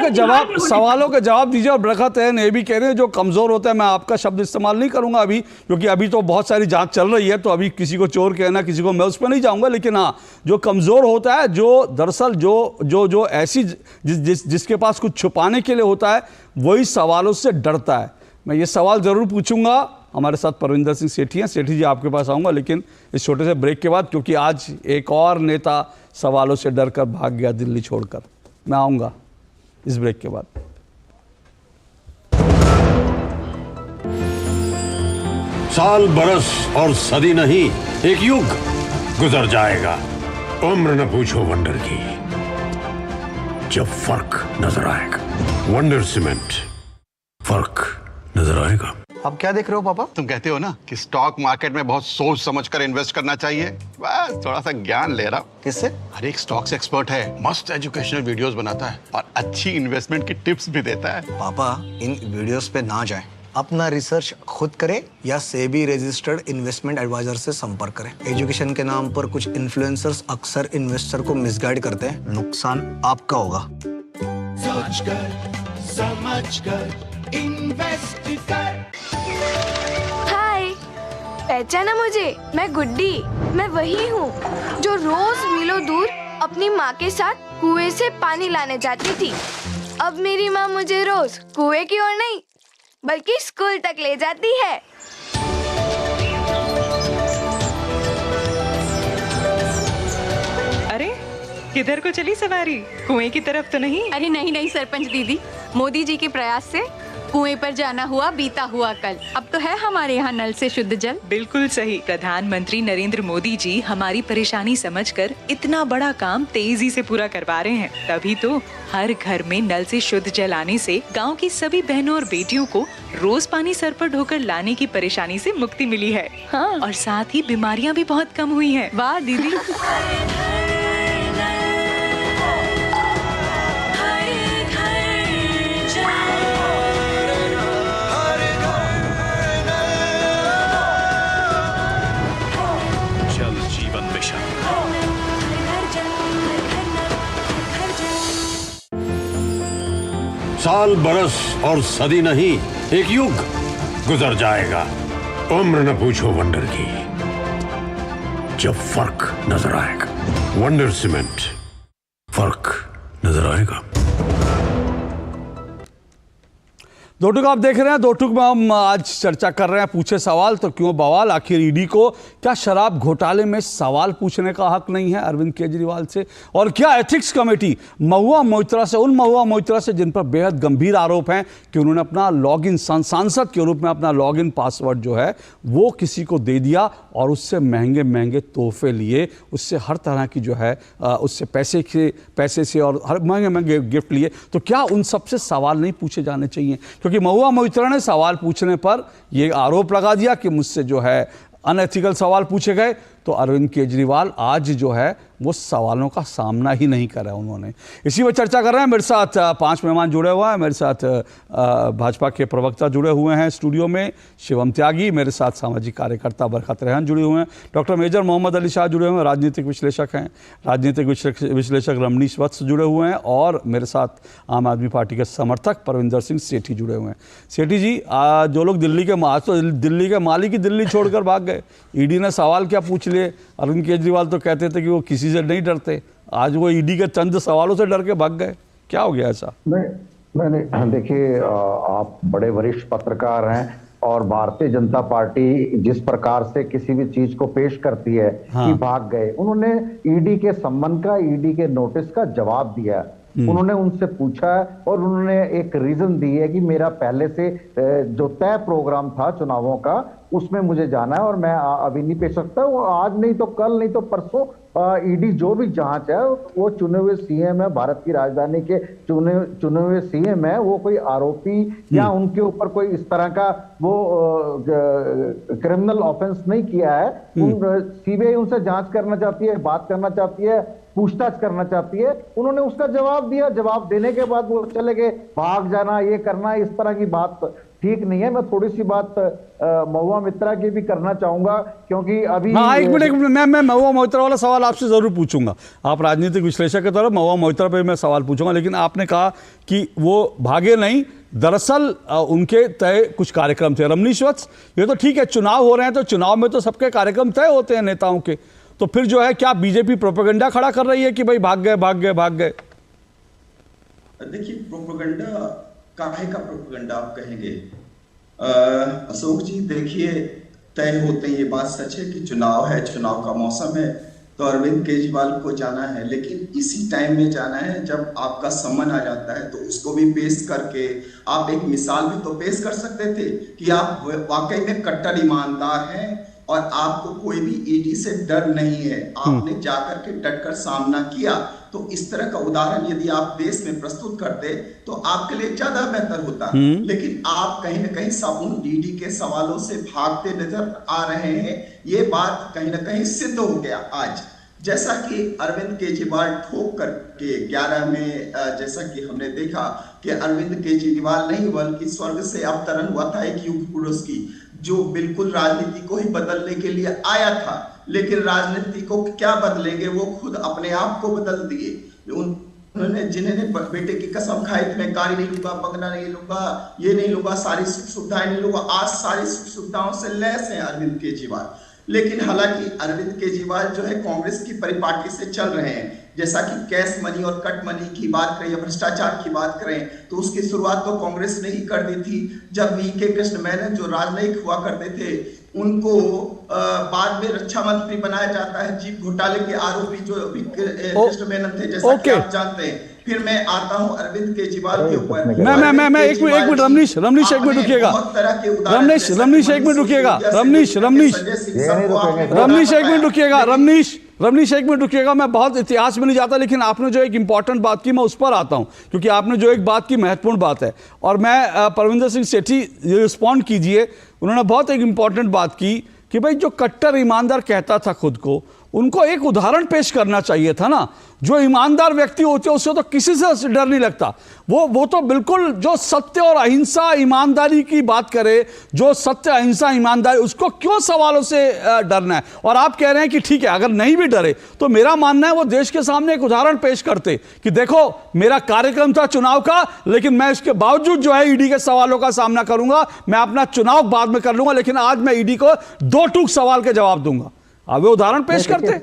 [SPEAKER 2] के जवाब दीजिए। और बरकत है ये भी कह रहे हैं जो कमजोर होता है, मैं आपका शब्द इस्तेमाल नहीं करूंगा अभी, क्योंकि अभी तो बहुत सारी जांच चल रही है, तो अभी किसी को चोर कहना, किसी को, मैं उस पर नहीं जाऊंगा। लेकिन हाँ, जो कमजोर होता है, जो दरअसल जो ऐसी जिसके पास कुछ छुपाने के लिए होता है, वही सवालों से डरता है। मैं ये सवाल जरूर पूछूंगा। हमारे साथ परविंदर सिंह सेठी हैं। सेठी जी, आपके पास आऊँगा, लेकिन इस छोटे से ब्रेक के बाद, क्योंकि आज एक और नेता सवालों से डरकर भाग गया दिल्ली छोड़कर। मैं आऊँगा इस ब्रेक के बाद।
[SPEAKER 13] साल, बरस और सदी नहीं, एक युग गुजर जाएगा। उम्र न पूछो वंडर की, जब फर्क नजर आएगा। वंडर सीमेंट, फर्क नजर आएगा।
[SPEAKER 14] अब क्या देख रहे हो पापा?
[SPEAKER 15] तुम कहते हो ना कि स्टॉक मार्केट में बहुत सोच समझकर इन्वेस्ट करना चाहिए, बस थोड़ा सा ज्ञान ले रहा हूं।
[SPEAKER 14] किससे?
[SPEAKER 15] हर एक स्टॉक्स एक्सपर्ट है, मस्त एजुकेशनल वीडियोस बनाता है और अच्छी इन्वेस्टमेंट की टिप्स भी देता है।
[SPEAKER 14] पापा, इन वीडियोस पे ना जाएं, अपना रिसर्च खुद करें या सेबी रजिस्टर्ड इन्वेस्टमेंट एडवाइजर से संपर्क करें। एजुकेशन के नाम पर कुछ इन्फ्लुएंसर्स अक्सर इन्वेस्टर को मिसगाइड करते हैं, नुकसान आपका होगा।
[SPEAKER 16] सोच कर, समझ कर, इन्वेस्ट कर।
[SPEAKER 17] हाय, पहचाना मुझे? मैं गुड्डी। मैं वही हूँ जो रोज मीलों दूर अपनी माँ के साथ कुएं से पानी लाने जाती थी। अब मेरी माँ मुझे रोज कुएं की ओर नहीं बल्कि स्कूल तक ले जाती है।
[SPEAKER 18] अरे, किधर को चली सवारी? कुएं की तरफ तो नहीं?
[SPEAKER 19] अरे नहीं नहीं सरपंच दीदी, मोदी जी के प्रयास से कुएं पर जाना हुआ बीता हुआ कल। अब तो है हमारे यहाँ नल से शुद्ध जल।
[SPEAKER 18] बिल्कुल सही। प्रधानमंत्री नरेंद्र मोदी जी हमारी परेशानी समझकर इतना बड़ा काम तेजी से पूरा करवा रहे हैं। तभी तो हर घर में नल से शुद्ध जल आने से गांव की सभी बहनों और बेटियों को रोज पानी सर पर ढोकर लाने की परेशानी से मुक्ति मिली है। हाँ, और साथ ही बीमारियाँ भी बहुत कम हुई है।
[SPEAKER 19] वाह दीदी।
[SPEAKER 13] साल, बरस और सदी नहीं, एक युग गुजर जाएगा। उम्र न पूछो वंडर की, जब फर्क नजर आएगा। वंडर सीमेंट, फर्क नजर आएगा।
[SPEAKER 2] दो टुक आप देख रहे हैं। दो टुक में हम आज चर्चा कर रहे हैं, पूछे सवाल तो क्यों बवाल। आखिर ईडी को क्या शराब घोटाले में सवाल पूछने का हक नहीं है अरविंद केजरीवाल से? और क्या एथिक्स कमेटी महुआ मोइत्रा से, उन महुआ मोइत्रा से जिन पर बेहद गंभीर आरोप हैं कि उन्होंने अपना लॉगिन, सांसद के रूप में अपना लॉगिन पासवर्ड जो है वो किसी को दे दिया और उससे महंगे महंगे तोहफे लिए, उससे हर तरह की जो है उससे पैसे से और हर महंगे महंगे गिफ्ट लिए, तो क्या उन सबसे सवाल नहीं पूछे जाने चाहिए? क्योंकि महुआ मोइत्रा ने सवाल पूछने पर यह आरोप लगा दिया कि मुझसे जो है अनएथिकल सवाल पूछे गए, तो अरविंद केजरीवाल आज जो है वो सवालों का सामना ही नहीं करा उन्होंने। इसी पर चर्चा कर रहे हैं। मेरे साथ 5 मेहमान जुड़े हुए हैं। मेरे साथ भाजपा के प्रवक्ता जुड़े हुए हैं स्टूडियो में, शिवम त्यागी, मेरे साथ सामाजिक कार्यकर्ता बरकत रेहान जुड़े हुए हैं, डॉक्टर मेजर मोहम्मद अली शाह जुड़े हुए हैं, राजनीतिक विश्लेषक हैं, राजनीतिक विश्लेषक रमनीश वत्स जुड़े हुए हैं, और मेरे साथ आम आदमी पार्टी के समर्थक परविंदर सिंह सेठी जुड़े हुए हैं। सेठी जी, जो लोग दिल्ली के माली की दिल्ली छोड़कर भाग गए, ईडी ने सवाल क्या पूछ लिए? अरविंद केजरीवाल तो कहते थे कि वो किसी से नहीं डरते, आज वो ईडी के चंद सवालों से डर के भाग गए, क्या हो गया ऐसा?
[SPEAKER 20] नहीं, देखिए, आप बड़े वरिष्ठ पत्रकार हैं और भारतीय जनता पार्टी जिस प्रकार से किसी भी चीज को पेश करती है कि भाग गए, उन्होंने ईडी के सम्मन का, ईडी के नोटिस का जवाब दिया। उन्होंने उनसे पूछा और उन्होंने एक रीजन दी है कि मेरा पहले से जो तय प्रोग्राम था चुनावों का, उसमें मुझे जाना है और मैं अभी नहीं पेश सकता। वो आज नहीं तो कल, नहीं तो परसों ईडी जो भी जांच है, वो चुने हुए सीएम है, भारत की राजधानी के चुने हुए सीएम है, वो कोई आरोपी या उनके ऊपर कोई इस तरह का वो क्रिमिनल ऑफेंस नहीं किया है। सीबीआई उनसे जांच करना चाहती है, बात करना चाहती है, पूछताछ करना चाहती है। उन्होंने उसका जवाब दिया, जवाब देने के बाद वो चले गए। भाग जाना, ये करना, इस तरह की बात ठीक नहीं है। मैं थोड़ी सी बात महुआ मोइत्रा की भी करना चाहूंगा, क्योंकि अभी
[SPEAKER 2] एक मिनट मैं महुआ मोइत्रा वाला सवाल आपसे जरूर पूछूंगा। आप राजनीतिक विश्लेषक के तरफ महुआ मोइत्रा पे मैं सवाल पूछूंगा, लेकिन आपने कहा कि वो भागे नहीं, दरअसल उनके तय कुछ कार्यक्रम थे। रमनीश वत्स, ये तो ठीक है, चुनाव हो रहे हैं तो चुनाव में तो सबके कार्यक्रम तय होते हैं नेताओं के, तो फिर जो है क्या बीजेपी प्रोपेगेंडा खड़ा कर रही है कि भाई भाग गए भाग गए भाग गए?
[SPEAKER 21] देखिए, प्रोपेगेंडा काहे का प्रोपेगेंडा आप कहेंगे अशोक जी? देखिए, तय होते हैं, ये बात सच है कि चुनाव है, चुनाव का मौसम है, तो अरविंद केजरीवाल को जाना है, लेकिन इसी टाइम में जाना है जब आपका सम्मन आ जाता है, तो उसको भी पेश करके आप एक मिसाल भी तो पेश कर सकते थे कि आप वाकई में कट्टर ईमानदार हैं और आपको कोई भी ईडी से डर नहीं है। आपने जाकर के डटकर सामना किया, तो इस तरह का उदाहरण यदि आप देश में प्रस्तुत करते तो आपके लिए ज्यादा बेहतर होता। लेकिन आप कहीं ना कहीं सब ईडी के सवालों से भागते नजर आ रहे हैं। ये बात कहीं ना कहीं सिद्ध हो गया आज, जैसा कि अरविंद केजरीवाल ठोक करके 11 में जैसा कि हमने देखा कि अरविंद केजरीवाल नहीं बल्कि स्वर्ग से अवतरण हुआ था एक युग पुरुष की, जो बिल्कुल राजनीति को ही बदलने के लिए आया था, लेकिन राजनीति को क्या बदलेंगे, वो खुद अपने आप को बदल दिए। उन्होंने जिन्हें बेटे की कसम खाई थी, मैं गाड़ी नहीं लूंगा, बंगला नहीं लूंगा, ये नहीं लूंगा, सारी सुख सुविधाएं नहीं लूंगा, आज सारी सुख सुविधाओं से लैस हैं अरविंद केजरीवाल। लेकिन हालांकि अरविंद केजरीवाल जो है कांग्रेस की परिपाटी से चल रहे हैं, जैसा कि कैश मनी और कट मनी की बात करें या भ्रष्टाचार की बात करें, तो उसकी शुरुआत तो कांग्रेस ने ही कर दी थी। जब वीके कृष्ण मेनन जो राजनयिक हुआ करते थे, उनको बाद में रक्षा मंत्री बनाया जाता है, जीप घोटाले के आरोपी जो कृष्ण मेनन थे, जैसा कि आप जानते हैं। फिर मैं आता हूं अरविंद केजरीवाल के ऊपर।
[SPEAKER 2] मैं एक मिनट रमनीश एक मिनट रुकिएगा, रमनीश एक मिनट रुकिएगा, रमनीश एक मिनट रुकिएगा, रमनीश एक मिनट रुकिएगा। मैं बहुत इतिहास में नहीं जाता, लेकिन आपने जो एक इंपॉर्टेंट बात की मैं उस पर आता हूं, क्योंकि आपने जो एक बात की महत्वपूर्ण बात है, और मैं परविंदर सिंह सेठी रिस्पॉन्ड कीजिए। उन्होंने बहुत एक इंपॉर्टेंट बात की कि भाई जो कट्टर ईमानदार कहता था खुद को, उनको एक उदाहरण पेश करना चाहिए था ना। जो ईमानदार व्यक्ति होते हैं उससे तो किसी से डर नहीं लगता। वो तो बिल्कुल जो सत्य और अहिंसा ईमानदारी की बात करे, जो सत्य अहिंसा ईमानदारी, उसको क्यों सवालों से डरना है? और आप कह रहे हैं कि ठीक है, अगर नहीं भी डरे तो मेरा मानना है वो देश के सामने एक उदाहरण पेश करते कि देखो मेरा कार्यक्रम था चुनाव का, लेकिन मैं इसके बावजूद जो है ईडी के सवालों का सामना करूंगा। मैं अपना चुनाव बाद में कर लूंगा, लेकिन आज मैं ईडी को 2 टूक सवाल के जवाब दूंगा। अब वे उदाहरण पेश करते।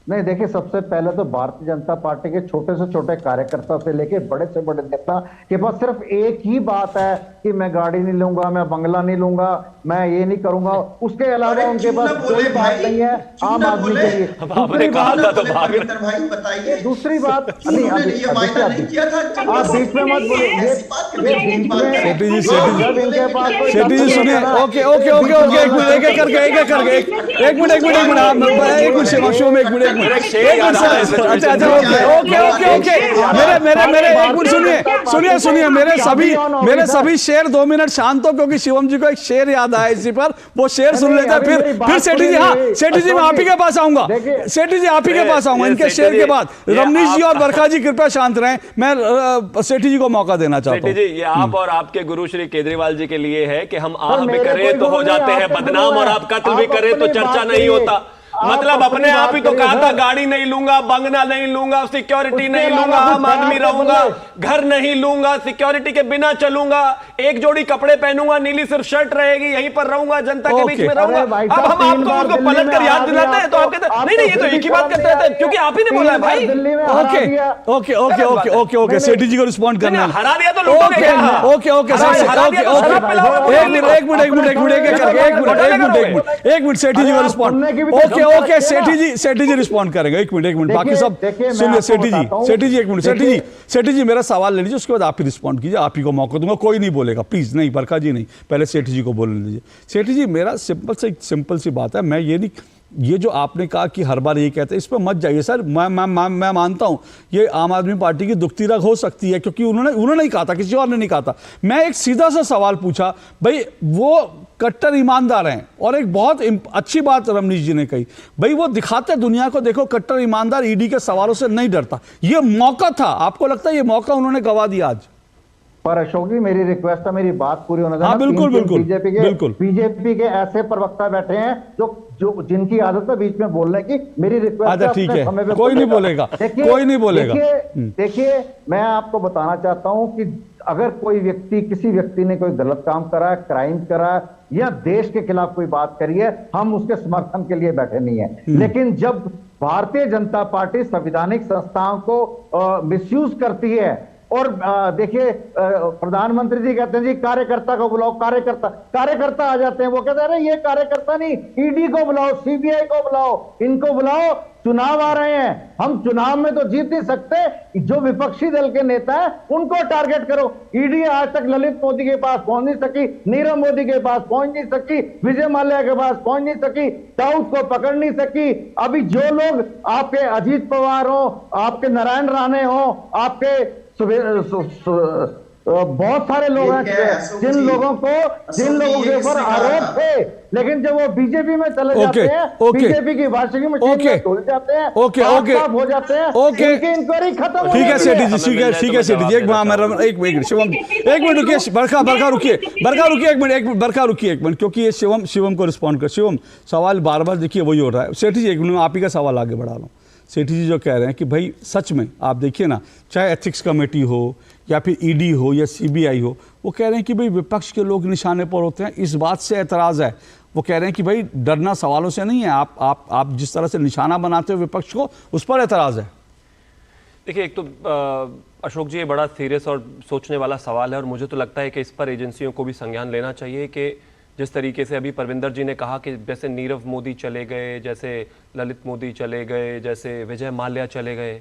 [SPEAKER 20] नहीं, देखिए, सबसे पहले तो भारतीय जनता पार्टी के छोटे से छोटे कार्यकर्ता से लेके बड़े से बड़े नेता के पास सिर्फ एक ही बात है कि मैं गाड़ी नहीं लूंगा, मैं बंगला नहीं लूंगा, मैं ये नहीं करूंगा। उसके अलावा उनके पास कोई बात नहीं है आम आदमी के लिए। दूसरी बात, आप बीच में मत बोलिए,
[SPEAKER 2] शेट्टी जी सुनिए। ओके, एक मिनट सुनिए। मेरे सभी शेर 2 मिनट शांत हो, क्योंकि शिवम जी को एक शेर याद आया इसी पर, वो शेर सुन लेते हैं। फिर सेठी जी, हाँ सेठी जी मैं आप ही के पास आऊंगा, सेठी जी आप ही के पास आऊंगा इनके शेर के बाद। रमनीश जी और बरखा जी कृपया शांत रहें, मैं सेठी जी को मौका देना चाहता हूं।
[SPEAKER 10] सेठी जी, ये आप और आपके गुरु श्री केजरीवाल जी के लिए है कि हम आह भी करें तो हो जाते हैं बदनाम, और आप कत्ल भी करें तो चर्चा नहीं होता। मतलब अपने आप ही तो कहा था गाड़ी नहीं लूंगा, बंगला नहीं लूंगा, सिक्योरिटी नहीं लूंगा, आम आदमी रहूंगा, घर नहीं लूंगा, सिक्योरिटी के बिना चलूंगा, एक जोड़ी कपड़े पहनूंगा, नीली सिर्फ शर्ट रहेगी, यहीं पर रहूंगा, जनता के बीच में रहूंगा। अब हम आपको उसको पलट कर याद दिलाते हैं तो आप कहते हैं नहीं ये तो एक ही बात करते रहते हैं, क्योंकि आप ही ने बोला है भाई।
[SPEAKER 2] ओके, सेठी जी को रिस्पॉन्ड करना है।
[SPEAKER 10] हरा दिया तो लूटोगे क्या?
[SPEAKER 2] ओके, एक मिनट सेठी जी को रिस्पॉन्ड। ओके, सेठी जी रिस्पॉन्ड करेंगे। एक मिनट बाकी सब सुनिए। सेठी जी एक मिनट, सेठी जी मेरा सवाल ले लीजिए, उसके बाद आप ही रिस्पॉन्ड कीजिए, आप ही को मौका दूंगा, कोई नहीं बोलेगा प्लीज। नहीं, बरखा जी नहीं, पहले सेठी जी को बोलने दीजिए। सेठी जी, मेरा सिंपल सी बात है, मैं ये नहीं ये जो आपने कहा कि हर बार ये कहते हैं, इस पर मत जाइए सर। मैं मानता हूं ये आम आदमी पार्टी की दुखती रग हो सकती है, क्योंकि उन्होंने नहीं कहा था, किसी और ने नहीं कहा था। मैं एक सीधा सा सवाल पूछा, भाई वो कट्टर ईमानदार हैं, और एक बहुत अच्छी बात रमनीश जी ने कही, भाई वो दिखाते दुनिया को, देखो कट्टर ईमानदार ईडी के सवालों से नहीं डरता। ये मौका था, आपको लगता है ये मौका उन्होंने गवा दिया आज?
[SPEAKER 20] पर अशोक जी, मेरी रिक्वेस्ट है, मेरी बात पूरी होने देना।
[SPEAKER 2] हाँ, बिल्कुल बिल्कुल
[SPEAKER 20] बीजेपी के ऐसे प्रवक्ता बैठे हैं जो जिनकी आदत है बीच में बोलने की। मेरी रिक्वेस्ट है,
[SPEAKER 2] ठीक है, कोई नहीं बोलेगा, कोई नहीं बोलेगा।
[SPEAKER 20] देखिए, मैं आपको बताना चाहता हूं कि अगर कोई व्यक्ति, किसी व्यक्ति ने कोई गलत काम करा, क्राइम करा या देश के खिलाफ कोई बात करी है, हम उसके समर्थन के लिए बैठे नहीं है। लेकिन जब भारतीय जनता पार्टी संवैधानिक संस्थाओं को मिसयूज करती है, और देखिए प्रधानमंत्री जी कहते हैं जी कार्यकर्ता को बुलाओ, कार्यकर्ता आ जाते हैं, वो कहते हैं अरे ये कार्यकर्ता नहीं, ईडी को बुलाओ, सीबीआई को बुलाओ, इनको बुलाओ, चुनाव आ रहे हैं, हम चुनाव में तो जीत नहीं सकते, जो विपक्षी दल के नेता है उनको टारगेट करो। ईडी आज तक ललित मोदी के पास पहुंच नहीं सकी, नीरव मोदी के पास पहुंच नहीं सकी, विजय माल्या के पास पहुंच नहीं सकी, दाऊद को पकड़ नहीं सकी। अभी जो लोग आपके अजीत पवार हो, आपके नारायण राणे हो, आपके बहुत सारे लोग हैं जिन लोगों के ऊपर आरोप थे, लेकिन जब वो बीजेपी में चले जाते हैं, बीजेपी की वार्षिकी में घुल जाते हैं, हो जाते हैं, उनकी इंक्वायरी खत्म हो।
[SPEAKER 2] ठीक है सेठी जी, ठीक है सेठी जी, एक मिनट शिवम, एक मिनट रुकिए, बरखा रुकिए एक मिनट, क्योंकि ये शिवम को रिस्पॉन्ड कर। शिवम, सवाल बार बार देखिए वही हो रहा है। सेठी जी, एक मिनट आप ही का सवाल आगे बढ़ा रहा हूँ। सेठी जी जो कह रहे हैं कि भाई सच में आप देखिए ना, चाहे एथिक्स कमेटी हो या फिर ईडी हो या सीबीआई हो, वो कह रहे हैं कि भाई विपक्ष के लोग निशाने पर होते हैं, इस बात से एतराज़ है। वो कह रहे हैं कि भाई डरना सवालों से नहीं है, आप जिस तरह से निशाना बनाते हो विपक्ष को, उस पर एतराज़ है।
[SPEAKER 10] देखिए, एक तो अशोक जी ये बड़ा सीरियस और सोचने वाला सवाल है, और मुझे तो लगता है कि इस पर एजेंसियों को भी संज्ञान लेना चाहिए कि जिस तरीके से अभी परविंदर जी ने कहा कि जैसे नीरव मोदी चले गए, जैसे ललित मोदी चले गए, जैसे विजय माल्या चले गए,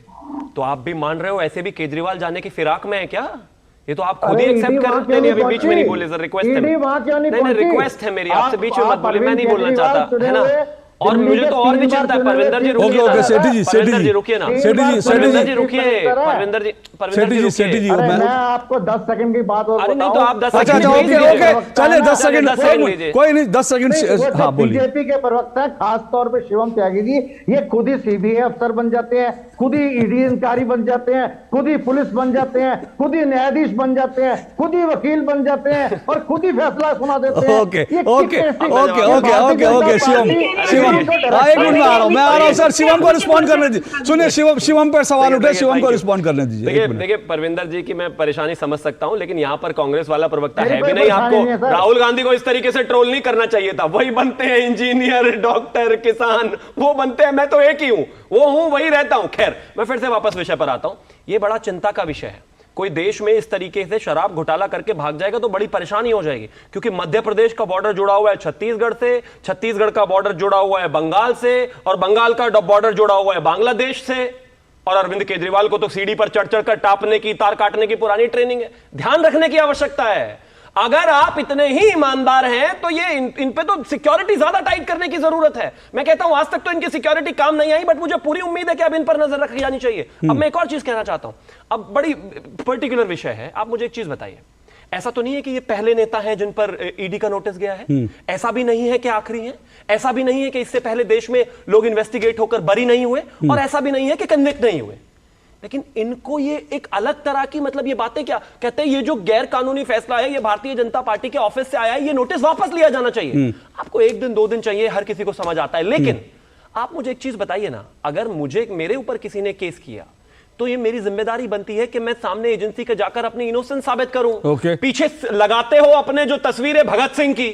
[SPEAKER 10] तो आप भी मान रहे हो ऐसे भी केजरीवाल जाने की फिराक में है क्या? ये तो आप खुद ही एक्सेप्ट कर। नहीं, अभी बीच में नहीं बोले सर, रिक्वेस्ट है, नहीं रिक्वेस्ट है मेरी आपसे, बीच में मत बोले, मैं नहीं बोलना चाहता, है ना। और मुझे तो और भी चिंता है, परविंदर जी रुकिए ना,
[SPEAKER 2] सेठी जी रुकिए
[SPEAKER 10] ना, परविंदर जी रुकिए, परविंदर जी
[SPEAKER 20] मैं आपको 10 सेकंड की बात और
[SPEAKER 10] नहीं तो आप 10 सेकंड,
[SPEAKER 2] चलिए 10 सेकंड, कोई नहीं 10 सेकंड। हाँ बोलिए।
[SPEAKER 20] बीजेपी के प्रवक्ता खास तौर पे शिवम त्यागी जी, ये खुद ही सीबीआई अफसर बन जाते हैं, खुद ही ईडी अधिकारी बन जाते हैं, खुद ही पुलिस बन जाते हैं, खुद ही न्यायाधीश बन जाते हैं, खुद ही वकील बन जाते हैं, और खुद ही फैसला सुना देते हैं।
[SPEAKER 2] ओके शिवम, एक मिनट में आ रहा हूं सर, शिवम को रिस्पॉन्ड करने दीजिए। सुनिए शिवम पर सवाल उठे, शिवम को रिस्पॉन्ड करने दीजिए।
[SPEAKER 10] देखिए परविंदर जी की मैं परेशानी समझ सकता हूं, लेकिन यहाँ पर कांग्रेस वाला प्रवक्ता है भी नहीं। आपको राहुल गांधी को इस तरीके से ट्रोल नहीं करना चाहिए था। वही बनते हैं इंजीनियर, डॉक्टर, किसान, वो बनते हैं, मैं तो एक ही हूं, वो हूं, वही रहता हूं। खैर, मैं फिर से वापस विषय पर आता हूं। ये बड़ा चिंता का विषय है। कोई देश में इस तरीके से शराब घोटाला करके भाग जाएगा तो बड़ी परेशानी हो जाएगी, क्योंकि मध्य प्रदेश का बॉर्डर जुड़ा हुआ है छत्तीसगढ़ से, छत्तीसगढ़ का बॉर्डर जुड़ा हुआ है बंगाल से, और बंगाल का बॉर्डर जुड़ा हुआ है बांग्लादेश से। और अरविंद केजरीवाल को तो सीढ़ी पर चढ़ चढ़कर टापने की, तार काटने की पुरानी ट्रेनिंग है। ध्यान रखने की आवश्यकता है। अगर आप इतने ही ईमानदार हैं तो ये इन पे तो सिक्योरिटी ज्यादा टाइट करने की जरूरत है। मैं कहता हूं आज तक तो इनकी सिक्योरिटी काम नहीं आई, बट मुझे पूरी उम्मीद है कि अब इन पर नजर रखी जानी चाहिए। अब मैं एक और चीज कहना चाहता हूं, अब बड़ी पर्टिकुलर विषय है। आप मुझे एक चीज बताइए, ऐसा तो नहीं है कि ये पहले नेता हैं जिन पर ईडी का नोटिस गया है, ऐसा भी नहीं है कि आखिरी हैं, ऐसा भी नहीं है कि इससे पहले देश में लोग इन्वेस्टिगेट होकर बरी नहीं हुए, और ऐसा भी नहीं है कि कन्विक्ट नहीं हुए। लेकिन इनको ये एक अलग तरह की, मतलब ये बातें क्या कहते हैं, ये जो गैर कानूनी फैसला है, ये भारतीय जनता पार्टी के ऑफिस से आया है, ये नोटिस वापस लिया जाना चाहिए। आपको 1 दिन 2 दिन चाहिए, हर किसी को समझ आता है। लेकिन आप मुझे एक चीज बताइए ना, अगर मेरे ऊपर किसी ने केस किया तो ये मेरी जिम्मेदारी बनती है कि मैं सामने एजेंसी के जाकर अपनी इनोसेंस साबित करूं। पीछे लगाते हो अपने जो तस्वीरें भगत सिंह की,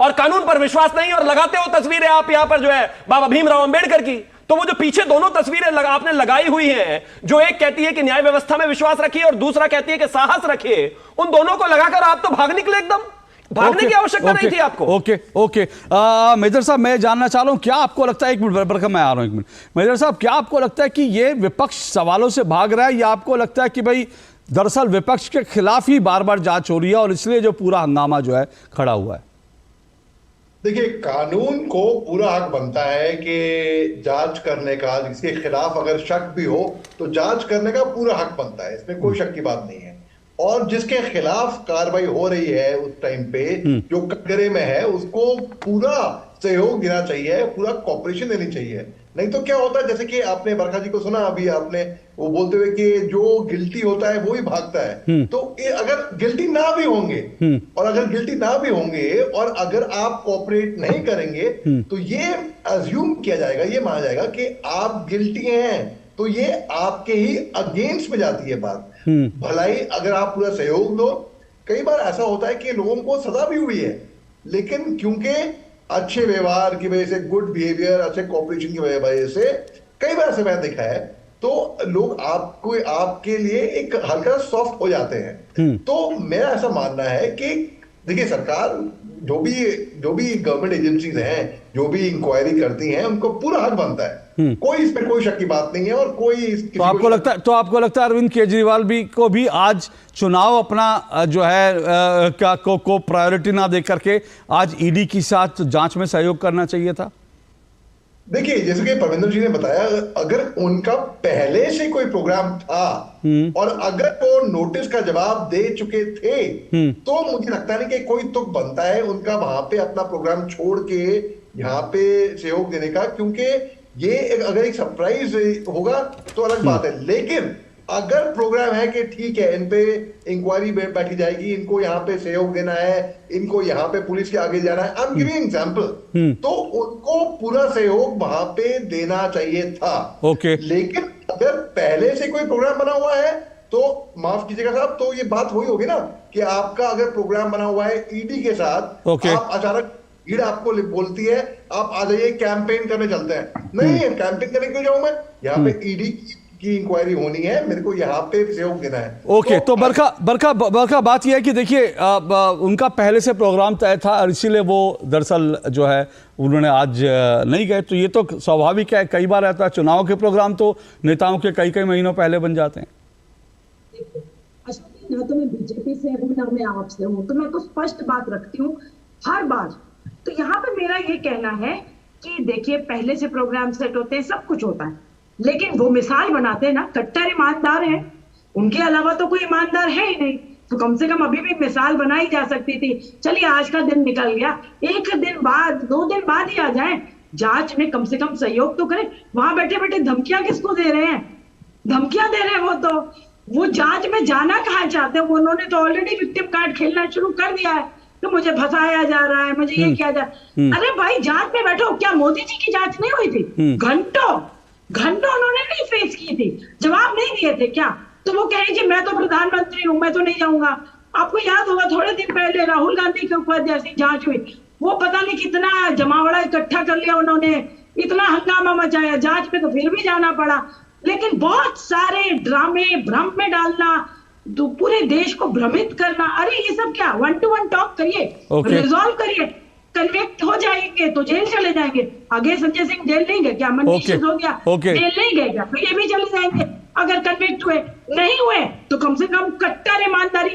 [SPEAKER 10] और कानून पर विश्वास नहीं, और लगाते हो तस्वीरें आप यहां पर जो है बाबा भीमराव अंबेडकर की। तो वो जो पीछे दोनों तस्वीरें आपने लगाई हुई हैं, जो एक कहती है कि न्याय व्यवस्था में विश्वास रखिए और दूसरा कहती है कि साहस रखिए, उन दोनों को लगाकर आप तो भाग निकले एकदम। भागने की आवश्यकता नहीं थी आपको।
[SPEAKER 2] ओके मेजर साहब, मैं जानना चाह रहा हूं, क्या आपको लगता है, एक मिनट बरखा मैं आ रहा हूं, एक मिनट मेजर साहब, क्या आपको लगता है कि ये विपक्ष सवालों से भाग रहा है, या आपको लगता है कि भाई दरअसल विपक्ष के खिलाफ ही बार बार जांच हो रही है और इसलिए जो पूरा हंगामा जो है खड़ा हुआ है?
[SPEAKER 11] देखिए, कानून को पूरा हक बनता है कि जांच करने का, जिसके खिलाफ अगर शक भी हो तो जांच करने का पूरा हक बनता है, इसमें कोई शक की बात नहीं है। और जिसके खिलाफ कार्रवाई हो रही है उस टाइम पे, जो कटघरे में है, उसको पूरा सहयोग देना चाहिए, पूरा कॉपरेशन देनी चाहिए। नहीं तो क्या होता है, जैसे कि आपने बरखा जी को सुना अभी आपने वो बोलते हुए कि जो गिल्टी होता है वो ही भागता है। तो अगर गिल्टी ना भी होंगे और अगर आप कोऑपरेट नहीं करेंगे तो ये अज्यूम किया जाएगा, ये माना जाएगा कि आप गिल्टी हैं, तो ये आपके ही अगेंस्ट में जाती है बात। भलाई अगर आप पूरा सहयोग दो, कई बार ऐसा होता है कि लोगों को सजा भी हुई है, लेकिन क्योंकि अच्छे व्यवहार की वजह से, गुड बिहेवियर, अच्छे कोऑपरेशन की वजह से, कई बार ऐसे मैंने देखा है, तो लोग आपके लिए एक हल्का सॉफ्ट हो जाते हैं। तो मेरा ऐसा मानना है कि देखिए, सरकार जो भी गवर्नमेंट एजेंसीज हैं, जो भी इंक्वायरी करती हैं, उनको पूरा हक बनता है, कोई इसमें कोई शक की बात नहीं है। और कोई
[SPEAKER 2] तो आपको लगता है अरविंद केजरीवाल को भी आज चुनाव अपना जो है को प्रायोरिटी ना दे करके आज ईडी के साथ जांच में सहयोग करना चाहिए था?
[SPEAKER 11] देखिए, जैसे कि परविंदर जी ने बताया, अगर उनका पहले से कोई प्रोग्राम था और अगर वो नोटिस का जवाब दे चुके थे, तो मुझे लगता नहीं कि कोई तुक बनता है उनका वहां पे अपना प्रोग्राम छोड़ के यहाँ पे सहयोग देने का, क्योंकि ये अगर एक सरप्राइज होगा तो अलग बात है। लेकिन अगर प्रोग्राम है कि ठीक है, इन पे इंक्वायरी बैठी जाएगी, इनको यहाँ पे सहयोग देना है, इनको यहाँ पे पुलिस के आगे जाना है, आई एम गिविंग एग्जांपल, तो उनको पूरा सहयोग वहां पे देना चाहिए था। लेकिन अगर पहले से कोई प्रोग्राम बना हुआ है तो माफ कीजिएगा साहब, तो ये बात वही होगी ना कि आपका अगर प्रोग्राम बना हुआ है ईडी के साथ, आप अचानक ईडी आपको बोलती है आप आ जाइए कैंपेन करने चलते हैं, नहीं कैंपेन करने क्यों जाऊं मैं, यहाँ पे ईडी की इंक्वायरी होनी है, मेरे को यहाँ पे सहयोग देना है।
[SPEAKER 2] ओके, तो बरखा बात यह है कि देखिए उनका पहले से प्रोग्राम तय था और इसीलिए वो दरअसल जो है उन्होंने आज नहीं गए। तो ये तो स्वाभाविक है, कई बार रहता है, चुनाव के प्रोग्राम तो नेताओं के कई महीनों पहले बन जाते हैं।
[SPEAKER 12] ना तो मैं बीजेपी से हूँ ना मैं आपसे हूँ, तो मैं तो स्पष्ट बात रखती हूँ हर बार। तो यहाँ पे मेरा ये कहना है कि देखिए, पहले से प्रोग्राम सेट होते हैं, सब कुछ होता है, लेकिन वो मिसाल बनाते हैं ना, कट्टर ईमानदार है, उनके अलावा तो कोई ईमानदार है ही नहीं, तो कम से कम अभी भी मिसाल बनाई जा सकती थी। चलिए आज का दिन निकल गया, एक दिन बाद 2 दिन बाद ही आ जाए, जांच में कम से कम सहयोग तो करें। वहां बैठे बैठे धमकियां किसको दे रहे हैं? धमकियां दे रहे हैं वो जांच में जाना कहाँ चाहते हैं? उन्होंने तो ऑलरेडी विक्टिम कार्ड खेलना शुरू कर दिया है कि मुझे फंसाया जा रहा है, मुझे ये किया जा रहा है। अरे भाई, जांच में बैठो, क्या मोदी जी की जांच नहीं हुई थी? घंटों उन्होंने नहीं फेस की थी, जवाब नहीं दिए थे क्या? तो वो कह रही थी मैं तो प्रधानमंत्री हूं, मैं तो नहीं जाऊंगा। आपको याद होगा थोड़े दिन पहले राहुल गांधी के ऊपर जैसी जांच हुई, वो पता नहीं कितना जमावड़ा इकट्ठा कर लिया उन्होंने, इतना हंगामा मचाया, जांच में तो फिर भी जाना पड़ा। लेकिन बहुत सारे ड्रामे, भ्रम में डालना, तो पूरे देश को भ्रमित करना, अरे ये सब क्या? 1-to-1 टॉक करिए, रिजॉल्व करिए, कन्विक्ट हो जाएंगे तो जेल चले जाएंगे। आगे संजय सिंह जेल नहीं गए क्या? मनीष सिसोदिया जेल नहीं गए क्या? तो ये भी चले जाएंगे अगर कन्विक्ट हुए। नहीं हुए तो कम से कम कट्टर ईमानदारी।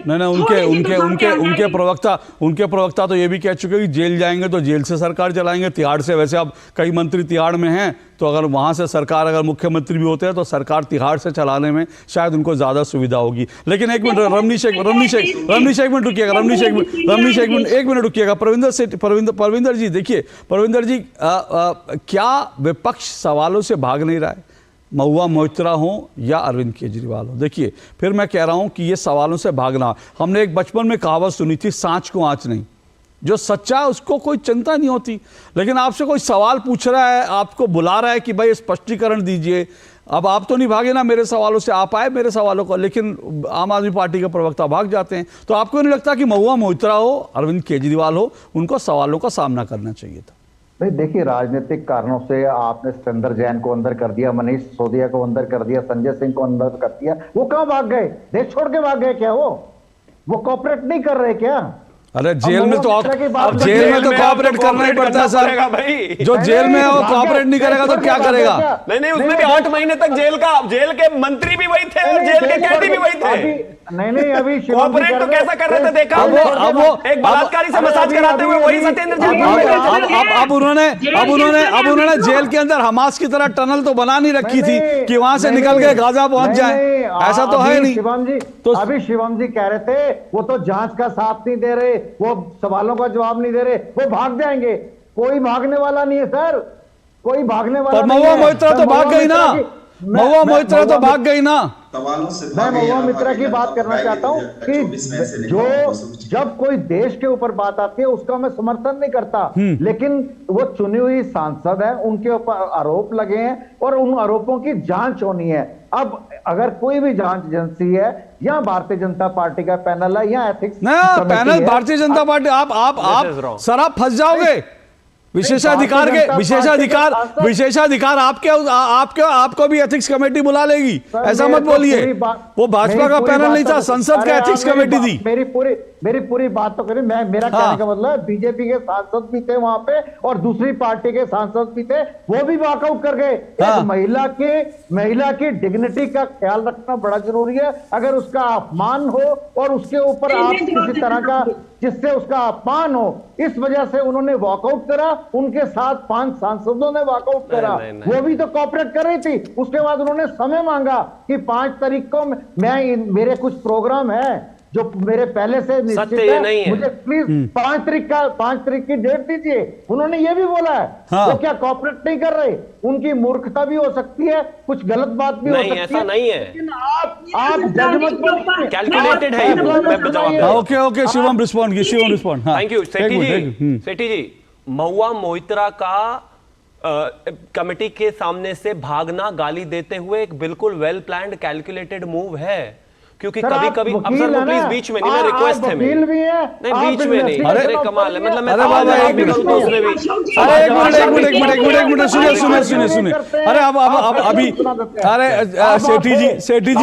[SPEAKER 2] उनके प्रवक्ता तो ये भी कह चुके कि जेल जाएंगे तो जेल से सरकार चलाएंगे, तिहाड़ से। वैसे अब कई मंत्री तिहाड़ में हैं, तो अगर वहां से सरकार, अगर मुख्यमंत्री भी होते हैं तो सरकार तिहाड़ से चलाने में शायद उनको ज्यादा सुविधा होगी। लेकिन एक मिनट रमनीश एक मिनट रुकिएगा। परविंदर जी, देखिए परविंदर जी, क्या विपक्ष सवालों से भाग नहीं रहा है? महुआ मोइत्रा हो या अरविंद केजरीवाल हो, देखिए फिर मैं कह रहा हूं कि ये सवालों से भागना, हमने एक बचपन में कहावत सुनी थी, सांच को आंच नहीं। जो सच्चा है उसको कोई चिंता नहीं होती, लेकिन आपसे कोई सवाल पूछ रहा है, आपको बुला रहा है कि भाई स्पष्टीकरण दीजिए, अब आप तो नहीं भागे ना मेरे सवालों से, आप आए मेरे सवालों को, लेकिन आम आदमी पार्टी के प्रवक्ता भाग जाते हैं। तो आपको नहीं लगता कि महुआ मोइत्रा हो, अरविंद केजरीवाल हो, उनको सवालों का सामना करना चाहिए था?
[SPEAKER 20] भाई देखिए, राजनीतिक कारणों से आपने सत्येंद्र जैन को अंदर कर दिया, मनीष सिसोदिया को अंदर कर दिया, संजय सिंह को अंदर कर दिया। वो कहां भाग गए? देश छोड़ के भाग गए क्या? वो कोऑपरेट नहीं कर रहे क्या?
[SPEAKER 2] अरे जेल में तो जेल में तो कोऑपरेट करना ही पड़ता है सर। जो जेल में है वो कोऑपरेट नहीं करेगा तो क्या करेगा?
[SPEAKER 10] नहीं, उसमें भी 8 महीने तक जेल के मंत्री भी वही थे और जेल के कैदी भी वही थे।
[SPEAKER 20] नहीं अभी
[SPEAKER 10] कोऑपरेट तो कैसा कर रहे थे देखा?
[SPEAKER 2] अब वो
[SPEAKER 10] एक बलात्कारी से मसाज कराते हुए वही सत्येंद्र जैन।
[SPEAKER 2] अब उन्होंने जेल के अंदर हमास की तरह टनल तो बना नहीं रखी थी कि वहां से निकल के गाजा पहुंच जाए, ऐसा तो है नहीं।
[SPEAKER 20] शिवम जी तो अभी शिवम जी कह रहे थे वो तो जांच का साथ नहीं दे रहे, वो सवालों का जवाब नहीं दे रहे, वो भाग जाएंगे। कोई भागने वाला नहीं है सर, कोई भागने वाला नहीं है।
[SPEAKER 2] महुआ मोइत्रा तो भाग गई ना, महुआ मोइत्रा तो भाग गई ना।
[SPEAKER 20] मैं महुआ मोइत्रा की बात करना चाहता हूं कि जो जब कोई देश के ऊपर बात आती है उसका मैं समर्थन नहीं करता, लेकिन वो चुनी हुई सांसद है, उनके ऊपर आरोप लगे हैं और उन आरोपों की जांच होनी है। अब अगर कोई भी जांच एजेंसी है या भारतीय जनता पार्टी का पैनल है या ethics
[SPEAKER 2] panel Bharatiya Janata party, आप सर आप फंस जाओगे। विशेषाधिकार आपको भी एथिक्स कमेटी बुला लेगी, ऐसा मत बोलिए। वो भाजपा का पैनल नहीं था, संसद का एथिक्स कमेटी थी।
[SPEAKER 20] मेरी पूरी बात तो करें। मेरा कहने का मतलब बीजेपी के सांसद भी थे वहां पे और दूसरी पार्टी के सांसद भी थे, वो भी वॉकआउट कर गए। एक महिला की डिग्निटी का ख्याल रखना बड़ा जरूरी है। अगर उसका अपमान हो और उसके ऊपर आप किसी तरह का जिससे उसका अपमान हो, इस वजह से उन्होंने वॉकआउट करा। उनके साथ 5 सांसदों ने वॉकआउट करा, वो भी तो कोऑपरेट कर रही थी। उसके बाद उन्होंने समय मांगा कि 5 तारीख को मेरे कुछ प्रोग्राम है जो मेरे पहले से निश्चित है, मुझे प्लीज 5 तारीख की डेट दीजिए। उन्होंने ये भी बोला है। वो क्या कोऑपरेट नहीं कर रहे? उनकी मूर्खता भी हो सकती है, कुछ गलत बात भी हो सकती है।
[SPEAKER 10] ऐसा नहीं है,
[SPEAKER 20] लेकिन आप जजमेंट
[SPEAKER 10] कैलकुलेटेड है।
[SPEAKER 2] ओके शिवम रिस्पॉन्ड की, शिवम रिस्पॉन्ड।
[SPEAKER 10] थैंक यू सेठी जी। महुआ मोइत्रा का कमेटी के सामने से भागना, गाली देते हुए एक बिल्कुल वेल प्लान्ड कैलकुलेटेड मूव है, क्योंकि कभी कभी अफसर को प्लीज बीच में नहीं, मैं रिक्वेस्ट है मेरी, नहीं बीच में नहीं। अरे कमाल है, मतलब मैं एक
[SPEAKER 2] मिनट सुनिए। अरे अब अभी अरे सेठी जी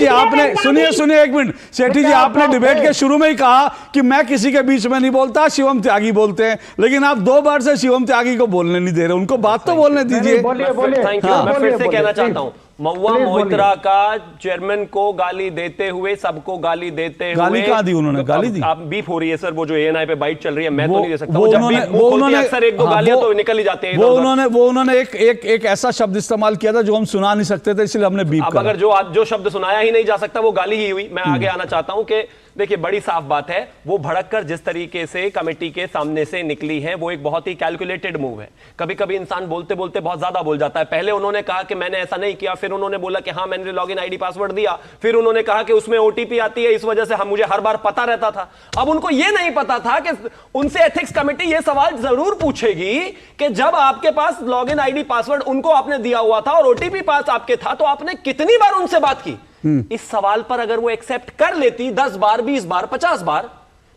[SPEAKER 2] आपने सुनिए एक मिनट। सेठी जी आपने डिबेट के शुरू में ही कहा कि मैं किसी के बीच में नहीं बोलता, शिवम त्यागी बोलते हैं, लेकिन आप 2 बार से शिवम त्यागी को बोलने नहीं दे रहे, उनको बात तो बोलने दीजिए।
[SPEAKER 10] Thank you. मैं फिर से कहना चाहता हूँ, महुआ मोइत्रा का चेयरमैन को गाली देते हुए, सबको गाली देते हुए,
[SPEAKER 2] गाली कहाँ दी उन्होंने? गाली दी?
[SPEAKER 10] आप बीफ हो रही है सर, वो जो एएनआई पे बाइट चल रही है, मैं तो नहीं दे सकता। वो उन्होंने अक्सर 1-2 गालियां तो निकल ही जाते हैं।
[SPEAKER 2] वो उन्होंने एक ऐसा शब्द इस्तेमाल किया था जो हम सुना नहीं सकते थे, इसलिए हमने बीफ
[SPEAKER 10] करा। अब अगर जो शब्द सुनाया ही नहीं जा सकता वो गाली ही हुई। मैं आगे आना चाहता हूं कि देखिए बड़ी साफ बात है, वो भड़क कर जिस तरीके से कमेटी के सामने से निकली है वो एक बहुत ही कैलकुलेटेड मूव है। कभी कभी इंसान बोलते बोलते बहुत ज्यादा बोल जाता है। पहले उन्होंने कहा कि मैंने ऐसा नहीं किया, फिर उन्होंने बोला कि हाँ मैंने लॉगिन आईडी पासवर्ड दिया, फिर उन्होंने कहा कि उसमें ओटीपी आती है, इस वजह से मुझे हर बार पता रहता था। अब उनको यह नहीं पता था कि उनसे एथिक्स कमेटी यह सवाल जरूर पूछेगी कि जब आपके पास लॉगिन आईडी पासवर्ड उनको आपने दिया हुआ था और ओटीपी पास आपके था, तो आपने कितनी बार उनसे बात की। इस सवाल पर अगर वो एक्सेप्ट कर लेती 10 बार, 20 बार, 50 बार,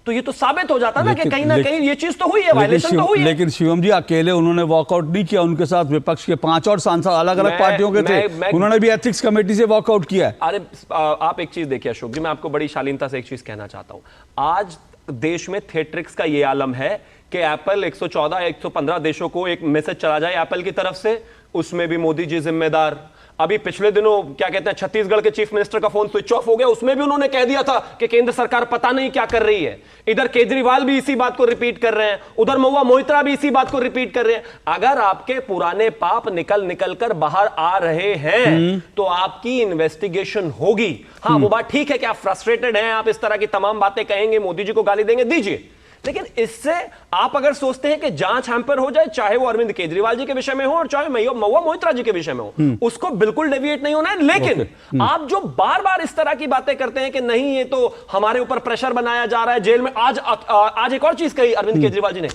[SPEAKER 10] तो ये तो साबित हो जाता ना कि कहीं ना कहीं ये चीज तो हुई है, वायलेशन तो हुई है।
[SPEAKER 2] लेकिन शिवम जी अकेले उन्होंने वॉकआउट नहीं किया, उनके साथ विपक्ष के 5 और सांसद अलग अलग पार्टियों के थे, उन्होंने भी एथिक्स कमेटी से वॉकआउट किया है।
[SPEAKER 10] अरे आप एक चीज देखिए अशोक जी, मैं आपको बड़ी शालीनता से एक चीज कहना चाहता हूं। आज देश में थिएट्रिक्स का ये आलम है कि एप्पल 114 115 देशों को एक मैसेज चला जाए एप्पल की तरफ से, उसमें भी मोदी जी जिम्मेदार। अभी पिछले दिनों क्या कहते हैं, छत्तीसगढ़ के चीफ मिनिस्टर का फोन स्विच ऑफ हो गया, उसमें भी उन्होंने कह दिया था कि केंद्र सरकार पता नहीं क्या कर रही है। इधर केजरीवाल भी इसी बात को रिपीट कर रहे हैं, उधर महुआ मोइत्रा भी इसी बात को रिपीट कर रहे हैं। अगर आपके पुराने पाप निकल कर बाहर आ रहे हैं तो आपकी इन्वेस्टिगेशन होगी। हाँ वो बात ठीक है कि आप फ्रस्ट्रेटेड हैं, आप इस तरह की तमाम बातें कहेंगे, मोदी जी को गाली देंगे, दीजिए, लेकिन इससे आप अगर सोचते हैं कि जांच हैम्पर हो जाए, चाहे वो अरविंद केजरीवाल जी के विषय में हो और चाहे महुआ मोइत्रा जी के विषय में हो, उसको बिल्कुल डेविएट नहीं होना है। लेकिन आप जो बार बार इस तरह की बातें करते हैं कि नहीं ये तो हमारे ऊपर प्रेशर बनाया जा रहा है, जेल में आज एक और चीज कही अरविंद केजरीवाल जी ने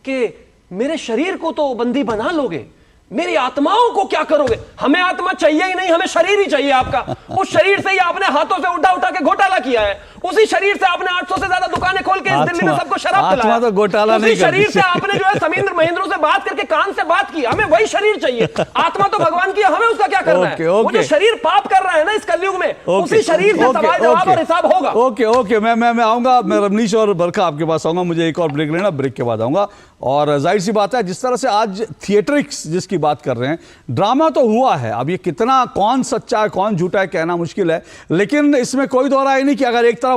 [SPEAKER 10] कि मेरे शरीर को तो बंदी बना लोगे, मेरी आत्माओं को क्या करोगे? हमें आत्मा चाहिए ही नहीं, हमें शरीर ही चाहिए आपका। उस शरीर से ही आपने हाथों से उठा उठा के घोटाला किया है। उसी शरीर से आपने 800 से ज्यादा दुकानें खोल के इस दिल्ली में सबको शराब पिलाया।
[SPEAKER 2] आत्मा तो घोटाला नहीं
[SPEAKER 10] उसी शरीर से आपने जो है समींद्र महेंद्रों से बात करके कान से बात की। हमें वही शरीर चाहिए। आत्मा तो भगवान की है, हमें उसका क्या करना है? वो जो शरीर पाप कर रहा है ना इस कलयुग में, उसी शरीर से सवाल जवाब और हिसाब होगा।
[SPEAKER 2] ओके मैं आऊंगा, मैं रमनीश और बरखा आपके पास आऊंगा। मुझे एक और ब्रेक लेना, ब्रेक के बाद आऊंगा। और जाहिर सी बात है, जिस तरह से आज थिएटरिक्स जिसकी बात कर रहे हैं, ड्रामा तो हुआ है। अब ये कितना कौन सच्चा है कौन झूठा है कहना मुश्किल है, लेकिन इसमें कोई दो राय नहीं कि अगर एक तरफ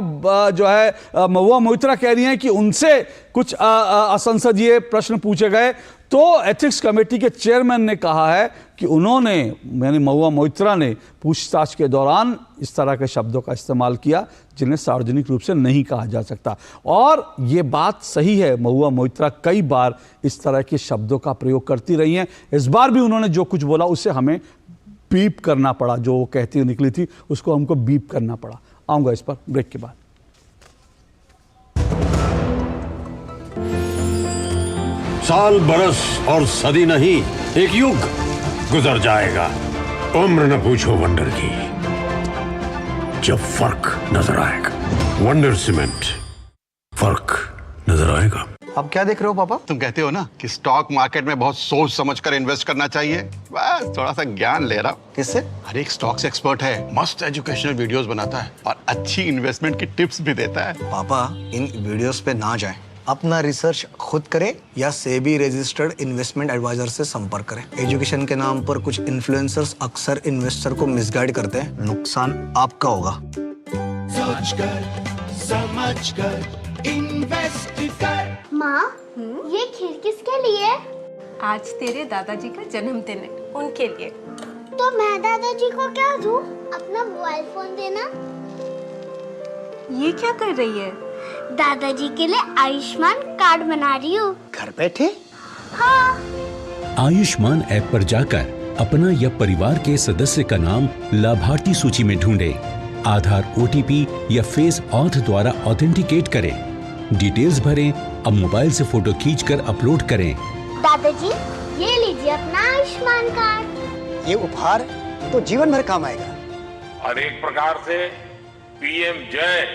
[SPEAKER 2] जो है महुआ मोइत्रा कह रही हैं कि उनसे कुछ असंसदीय प्रश्न पूछे गए, तो एथिक्स कमेटी के चेयरमैन ने कहा है कि उन्होंने, यानी महुआ मोइत्रा ने पूछताछ के दौरान इस तरह के शब्दों का इस्तेमाल किया जिन्हें सार्वजनिक रूप से नहीं कहा जा सकता। और ये बात सही है, महुआ मोइत्रा कई बार इस तरह के शब्दों का प्रयोग करती रही हैं। इस बार भी उन्होंने जो कुछ बोला उसे हमें बीप करना पड़ा, जो वो कहती निकली थी उसको हमको बीप करना पड़ा। आऊँगा इस पर ब्रेक के बाद।
[SPEAKER 13] साल बरस और सदी नहीं, एक युग गुजर जाएगा। उम्र न पूछो वंडर की, जब फर्क नजर आएगा। वंडर सीमेंट, फर्क नजर आएगा।
[SPEAKER 14] आप क्या देख रहे हो पापा?
[SPEAKER 15] तुम कहते हो ना कि स्टॉक मार्केट में बहुत सोच समझकर इन्वेस्ट करना चाहिए, बस थोड़ा सा ज्ञान ले रहा हूँ।
[SPEAKER 14] किससे?
[SPEAKER 15] हर एक स्टॉक्स एक्सपर्ट है, मस्त एजुकेशनल वीडियोस बनाता है और अच्छी इन्वेस्टमेंट की टिप्स भी देता है।
[SPEAKER 14] पापा इन वीडियोस पे ना जाएं, अपना रिसर्च खुद करें या सेबी रजिस्टर्ड इन्वेस्टमेंट एडवाइजर से संपर्क करें। एजुकेशन के नाम पर कुछ इन्फ्लुएंसर्स अक्सर इन्वेस्टर को मिसगाइड करते हैं, नुकसान आपका होगा।
[SPEAKER 16] सोच कर समझ कर इन्वेस्ट कर।
[SPEAKER 4] माँ, ये खीर किसके लिए?
[SPEAKER 19] आज तेरे दादाजी का जन्मदिन है, उनके लिए।
[SPEAKER 4] तो मैं दादाजी को क्या दूँ? अपना मोबाइल फोन देना।
[SPEAKER 19] ये क्या कर रही है?
[SPEAKER 4] दादाजी के लिए आयुष्मान कार्ड बना रही हूँ।
[SPEAKER 14] घर बैठे?
[SPEAKER 4] हाँ।
[SPEAKER 22] आयुष्मान ऐप पर जाकर अपना या परिवार के सदस्य का नाम लाभार्थी सूची में ढूंढें, आधार, ओटीपी या फेस ऑथ द्वारा ऑथेंटिकेट करें, डिटेल्स भरें, अब मोबाइल से फोटो खींचकर अपलोड करें।
[SPEAKER 4] दादाजी, ये लीजिए अपना आयुष्मान कार्ड।
[SPEAKER 14] ये उपहार तो जीवन भर काम आएगा।
[SPEAKER 23] और एक प्रकार से पीएम जय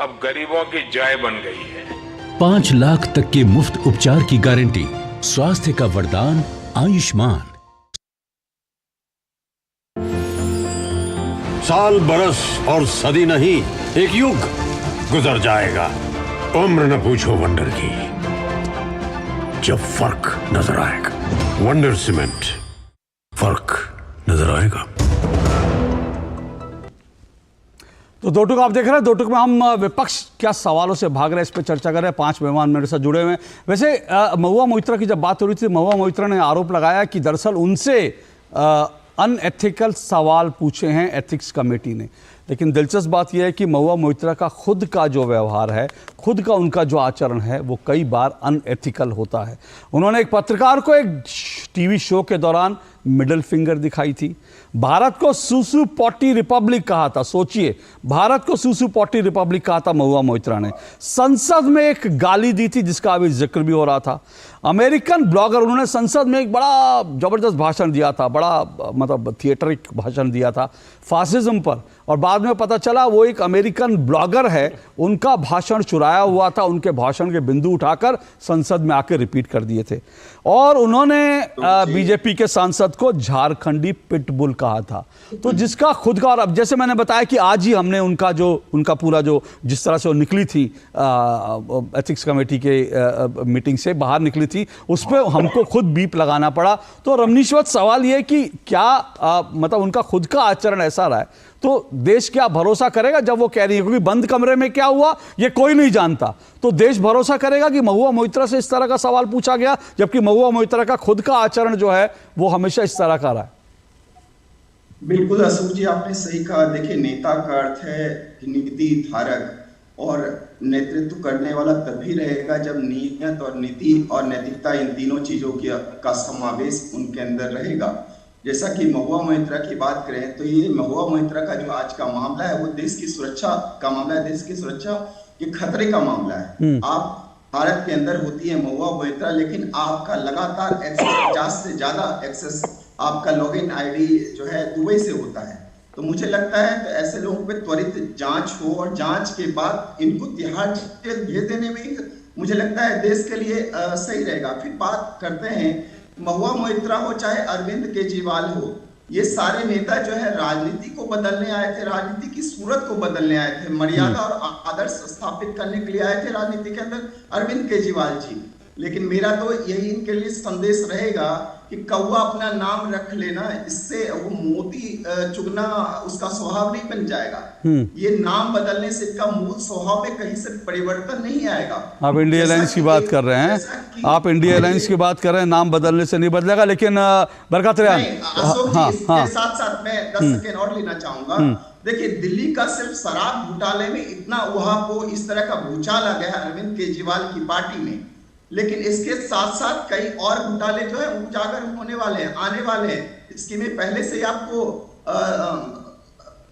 [SPEAKER 23] अब गरीबों की जय बन गई है।
[SPEAKER 22] 5 लाख तक के मुफ्त उपचार की गारंटी, स्वास्थ्य का वरदान आयुष्मान।
[SPEAKER 13] साल बरस और सदी नहीं, एक युग गुजर जाएगा। उम्र न पूछो वंडर की, जब फर्क नजर आएगा। वंडर सीमेंट, फर्क नजर आएगा।
[SPEAKER 2] तो दो टुक आप देख रहे हैं। दो टुक में हम विपक्ष क्या सवालों से भाग रहे हैं इस पर चर्चा कर रहे हैं। 5 मेहमान मेरे साथ जुड़े हुए हैं। वैसे महुआ मोइत्रा की जब बात हो रही थी, महुआ मोइत्रा ने आरोप लगाया कि दरअसल उनसे अनएथिकल सवाल पूछे हैं एथिक्स कमेटी ने। लेकिन दिलचस्प बात यह है कि महुआ मोइत्रा का खुद का जो व्यवहार है, खुद का उनका जो आचरण है, वो कई बार अनएथिकल होता है। उन्होंने एक पत्रकार को एक टीवी शो के दौरान मिडिल फिंगर दिखाई थी। भारत को सुसु पॉटी रिपब्लिक कहा था। सोचिए, भारत को सुसु पॉटी रिपब्लिक कहा था महुआ मोइत्रा ने। संसद में एक गाली दी थी जिसका अभी जिक्र भी हो रहा था। अमेरिकन ब्लॉगर, उन्होंने संसद में एक बड़ा जबरदस्त भाषण दिया था, बड़ा मतलब थिएटरिक भाषण दिया था फासिज्म पर, और बाद में पता चला वो एक अमेरिकन ब्लॉगर है, उनका भाषण चुराया हुआ था, उनके भाषण के बिंदु उठाकर संसद में आकर रिपीट कर दिए थे। और उन्होंने बीजेपी के सांसद को झारखंडी पिटबुल कहा था। तो जिसका खुद का, और अब जैसे मैंने बताया कि आज ही हमने उनका पूरा जो जिस तरह से वो निकली थी एथिक्स कमेटी के मीटिंग से बाहर निकली थी, उस पर हमको खुद बीप लगाना पड़ा। तो रमनीश्वत सवाल ये कि क्या मतलब उनका खुद का आचरण ऐसा रहा है तो देश क्या भरोसा करेगा जब वो कह रही है, क्योंकि बंद कमरे में क्या हुआ ये कोई नहीं जानता, तो देश भरोसा करेगा कि महुआ मोइत्रा से इस तरह का सवाल पूछा गया, जबकि महुआ मोइत्रा का खुद का आचरण जो है वो हमेशा इस तरह का रहा है।
[SPEAKER 21] बिल्कुल अशोक जी, आपने सही कहा। देखिए, नेता का अर्थ है नीति धारक, और नेतृत्व करने वाला तभी रहेगा जब नीयत और नीति और नैतिकता, इन तीनों चीजों का समावेश उनके अंदर रहेगा। जैसा कि महुआ मोइत्रा की बात करें तो ये महुआ मोइत्रा का जो आज का मामला है वो देश की सुरक्षा का मामला है, देश की सुरक्षा के खतरे का मामला है। आप भारत के अंदर होती है महुआ मोइत्रा, लेकिन आपका लगातार एक्सेस 50 से ज्यादा एक्सेस आपका लॉगिन आईडी जो है दुबई से होता है। तो मुझे लगता है तो ऐसे लोगों पे त्वरित जांच हो और जांच के बाद इनको तिहाड़ जेल भेज देने में मुझे लगता है देश के लिए सही रहेगा। फिर बात करते हैं महुआ मोइत्रा हो चाहे अरविंद केजरीवाल हो, ये सारे नेता जो है राजनीति को बदलने आए थे, राजनीति की सूरत को बदलने आए थे, मर्यादा और आदर्श स्थापित करने के लिए आए थे राजनीति के अंदर अरविंद केजरीवाल जी। लेकिन मेरा तो यही इनके लिए संदेश रहेगा कि कौवा अपना नाम रख लेना, इससे वो मोती चुगना उसका स्वभाव नहीं बन जाएगा। ये नाम बदलने से इसका मूल स्वभाव में कहीं से परिवर्तन नहीं आएगा।
[SPEAKER 2] आप इंडिया अलायंस की बात कर रहे हैं, आप इंडिया अलायंस की बात कर रहे हैं, नाम बदलने से नहीं बदलेगा। लेकिन बरकत रेहान,
[SPEAKER 21] इसके साथ साथ मैं 10 सेकेंड और लेना चाहूंगा। देखिए, दिल्ली का सिर्फ शराब घोटाले में इतना वहां को इस तरह का भूचाल आ गया अरविंद केजरीवाल की पार्टी में, लेकिन इसके साथ साथ कई और घोटाले जो है उजागर होने वाले हैं, आने वाले हैं। इसकी मैं पहले से आपको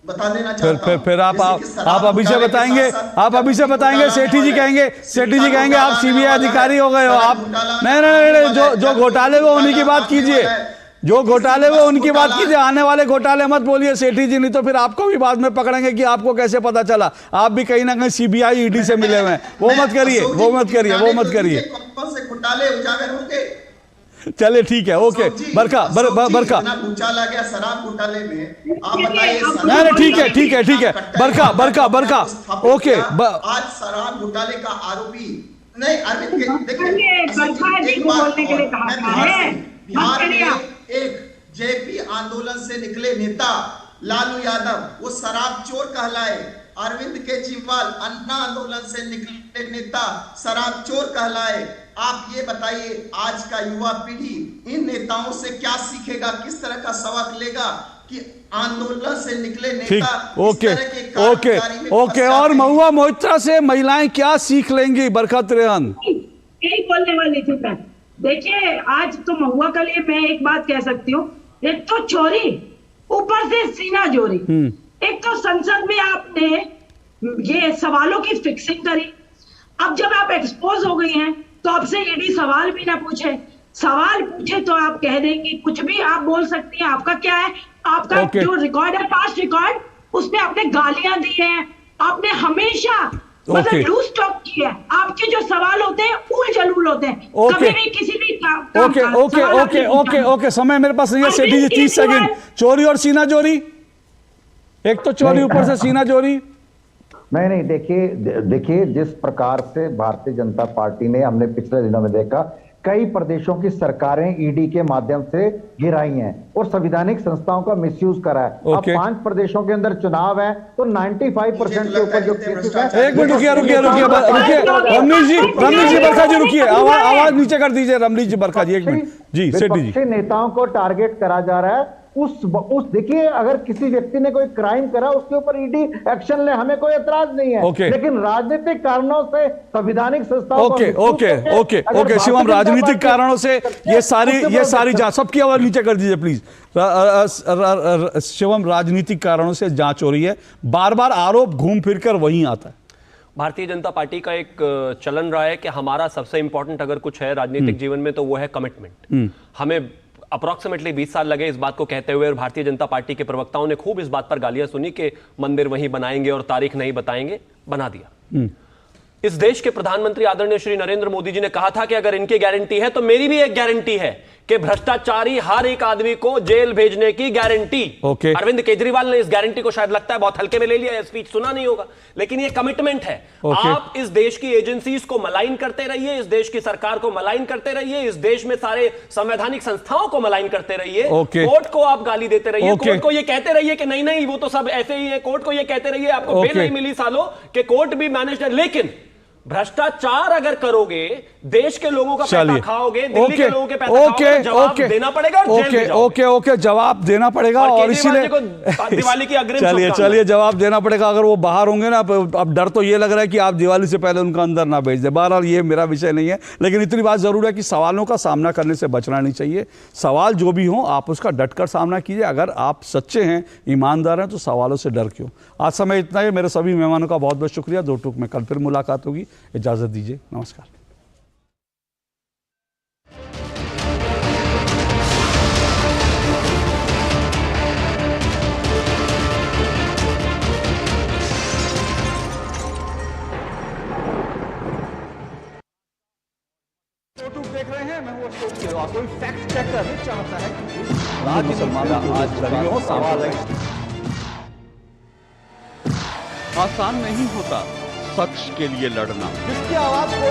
[SPEAKER 21] बता देना चाहता हूं।
[SPEAKER 2] फिर आप अभी से बताएंगे, आप अभी से बताएंगे। सेठी जी कहेंगे आप सीबीआई अधिकारी हो गए हो आप। नहीं, जो घोटाले वो उन्हीं की बात कीजिए, जो घोटाले वो उनकी बात कीजिए, आने वाले घोटाले मत बोलिए सेठी जी, नहीं तो फिर आपको भी बाद में पकड़ेंगे कि आपको कैसे पता चला। आप भी कहीं ना कहीं सीबीआई ईडी से मिले हुए हैं। वो मत करिए।
[SPEAKER 21] कौन से घोटाले उजागर होंगे?
[SPEAKER 2] चलिए ठीक है, ओके। बरका
[SPEAKER 21] भूचाल आ गया शराब घोटाले में, आप बताइए।
[SPEAKER 2] नहीं, ठीक है। बरका ओके।
[SPEAKER 21] आज शराब घोटाले का आरोपी नहीं अरविंद के, बिहार में एक जेपी आंदोलन से निकले नेता लालू यादव, वो शराब चोर कहलाए। अरविंद केजरीवाल अन्ना आंदोलन से निकले नेता शराब चोर कहलाए। आप ये बताइए, आज का युवा पीढ़ी इन नेताओं से क्या सीखेगा, किस तरह का सबक लेगा कि आंदोलन से निकले नेता
[SPEAKER 2] ओके। और महुआ मोइत्रा से महिलाएं क्या सीख लेंगी? बरकत रेहान,
[SPEAKER 12] यही बोलने वाली थी मैं। देखिए, आज तो महुआ के लिए मैं एक बात कह सकती हूँ, एक तो चोरी, ऊपर से सीना जोरी। एक तो संसद में आपने ये सवालों की फिक्सिंग करी। अब जब आप एक्सपोज हो गई हैं तो आपसे ईडी सवाल भी ना पूछे, सवाल पूछे तो आप कह देंगी, कुछ भी आप बोल सकती हैं। आपका क्या है, आपका जो रिकॉर्ड है, पास्ट रिकॉर्ड, उसमें आपने गालियां दी हैं, आपने हमेशा मतलब लूज टॉक किया है। आपके जो सवाल होते हैं उल जलूल होते हैं, कभी भी किसी भी
[SPEAKER 2] ओके। समय मेरे पास नहीं है सेठी जी, 30 सेकंड। चोरी और सीना चोरी, एक तो चोरी ऊपर से सीना चोरी।
[SPEAKER 20] नहीं, देखिए जिस प्रकार से भारतीय जनता पार्टी ने, हमने पिछले दिनों में देखा, कई प्रदेशों की सरकारें ईडी के माध्यम से गिराई हैं और संवैधानिक संस्थाओं का मिसयूज करा है। अब 5 प्रदेशों के अंदर चुनाव है तो 95% के ऊपर जो केसेस है।
[SPEAKER 2] एक मिनट रुकिए रमनीश जी बरका जी रुकिए, आवाज नीचे कर दीजिए। रमनीश जी बरका जी, एक मिनट जी। सेठी जी,
[SPEAKER 20] नेताओं को टारगेट करा जा रहा है। उस देखिए, अगर किसी व्यक्ति ने कोई क्राइम करा उसके ऊपर ईडी एक्शन ले, हमें कोई एतराज नहीं है। लेकिन राजनीतिक कारणों से संवैधानिक संस्थाओं
[SPEAKER 2] ओके शिवम, राजनीतिक कारणों से ये सारी जांच, सबकी आवाज नीचे कर दीजिए प्लीज। शिवम, राजनीतिक कारणों से जांच हो रही है, बार बार आरोप घूम फिर कर वहीं आता है।
[SPEAKER 10] भारतीय जनता पार्टी का एक चलन रहा है कि हमारा सबसे इंपॉर्टेंट अगर कुछ है राजनीतिक जीवन में तो वो है कमिटमेंट। हमें अप्रॉक्सीमेटली 20 साल लगे इस बात को कहते हुए, और भारतीय जनता पार्टी के प्रवक्ताओं ने खूब इस बात पर गालियां सुनी कि मंदिर वहीं बनाएंगे और तारीख नहीं बताएंगे। बना दिया। इस देश के प्रधानमंत्री आदरणीय श्री नरेंद्र मोदी जी ने कहा था कि अगर इनकी गारंटी है तो मेरी भी एक गारंटी है कि भ्रष्टाचारी हर एक आदमी को जेल भेजने की गारंटी। अरविंद केजरीवाल ने इस गारंटी को शायद लगता है बहुत हल्के में ले लिया, स्पीच सुना नहीं होगा, लेकिन ये कमिटमेंट है। आप इस देश की एजेंसीज को मलाइन करते रहिए, इस देश की सरकार को मलाइन करते रहिए, इस देश में सारे संवैधानिक संस्थाओं को मलाइन करते रहिए, कोर्ट को आप गाली देते रहिए, कोर्ट को ये कहते रहिए कि नहीं वो तो सब ऐसे ही है, कोर्ट को ये कहते रहिए आपको बेल नहीं मिली सालों कि कोर्ट भी मैनेज। लेकिन भ्रष्टाचार अगर करोगे, देश के लोगों का पैसा खाओगे, दिल्ली के लोगों के पैसा खाओगे, जवाब देना पड़ेगा और जेल में जाओगे।
[SPEAKER 2] जवाब देना पड़ेगा और इसीलिए
[SPEAKER 10] दिवाली की अग्रिम
[SPEAKER 2] चलिए जवाब देना पड़ेगा। अगर वो बाहर होंगे ना, अब डर तो ये लग रहा है कि आप दिवाली से पहले उनका अंदर ना भेज दे। बहरहाल ये मेरा विषय नहीं है, लेकिन इतनी बात जरूर है कि सवालों का सामना करने से बचना नहीं चाहिए। सवाल जो भी हो आप उसका डटकर सामना कीजिए। अगर आप सच्चे हैं, ईमानदार हैं, तो सवालों से डर क्यों। आज समय इतना ही। मेरे सभी मेहमानों का बहुत बहुत शुक्रिया। 2 टूक में कल फिर मुलाकात होगी। इजाजत दीजिए, नमस्कार। मैं हूं अशोक गिलवार। कोई फैक्ट चेकर नहीं चाहता है कि मुसलमानों आज दलियों सवाल है। आसान नहीं होता सच के लिए लड़ना, जिसकी आवाज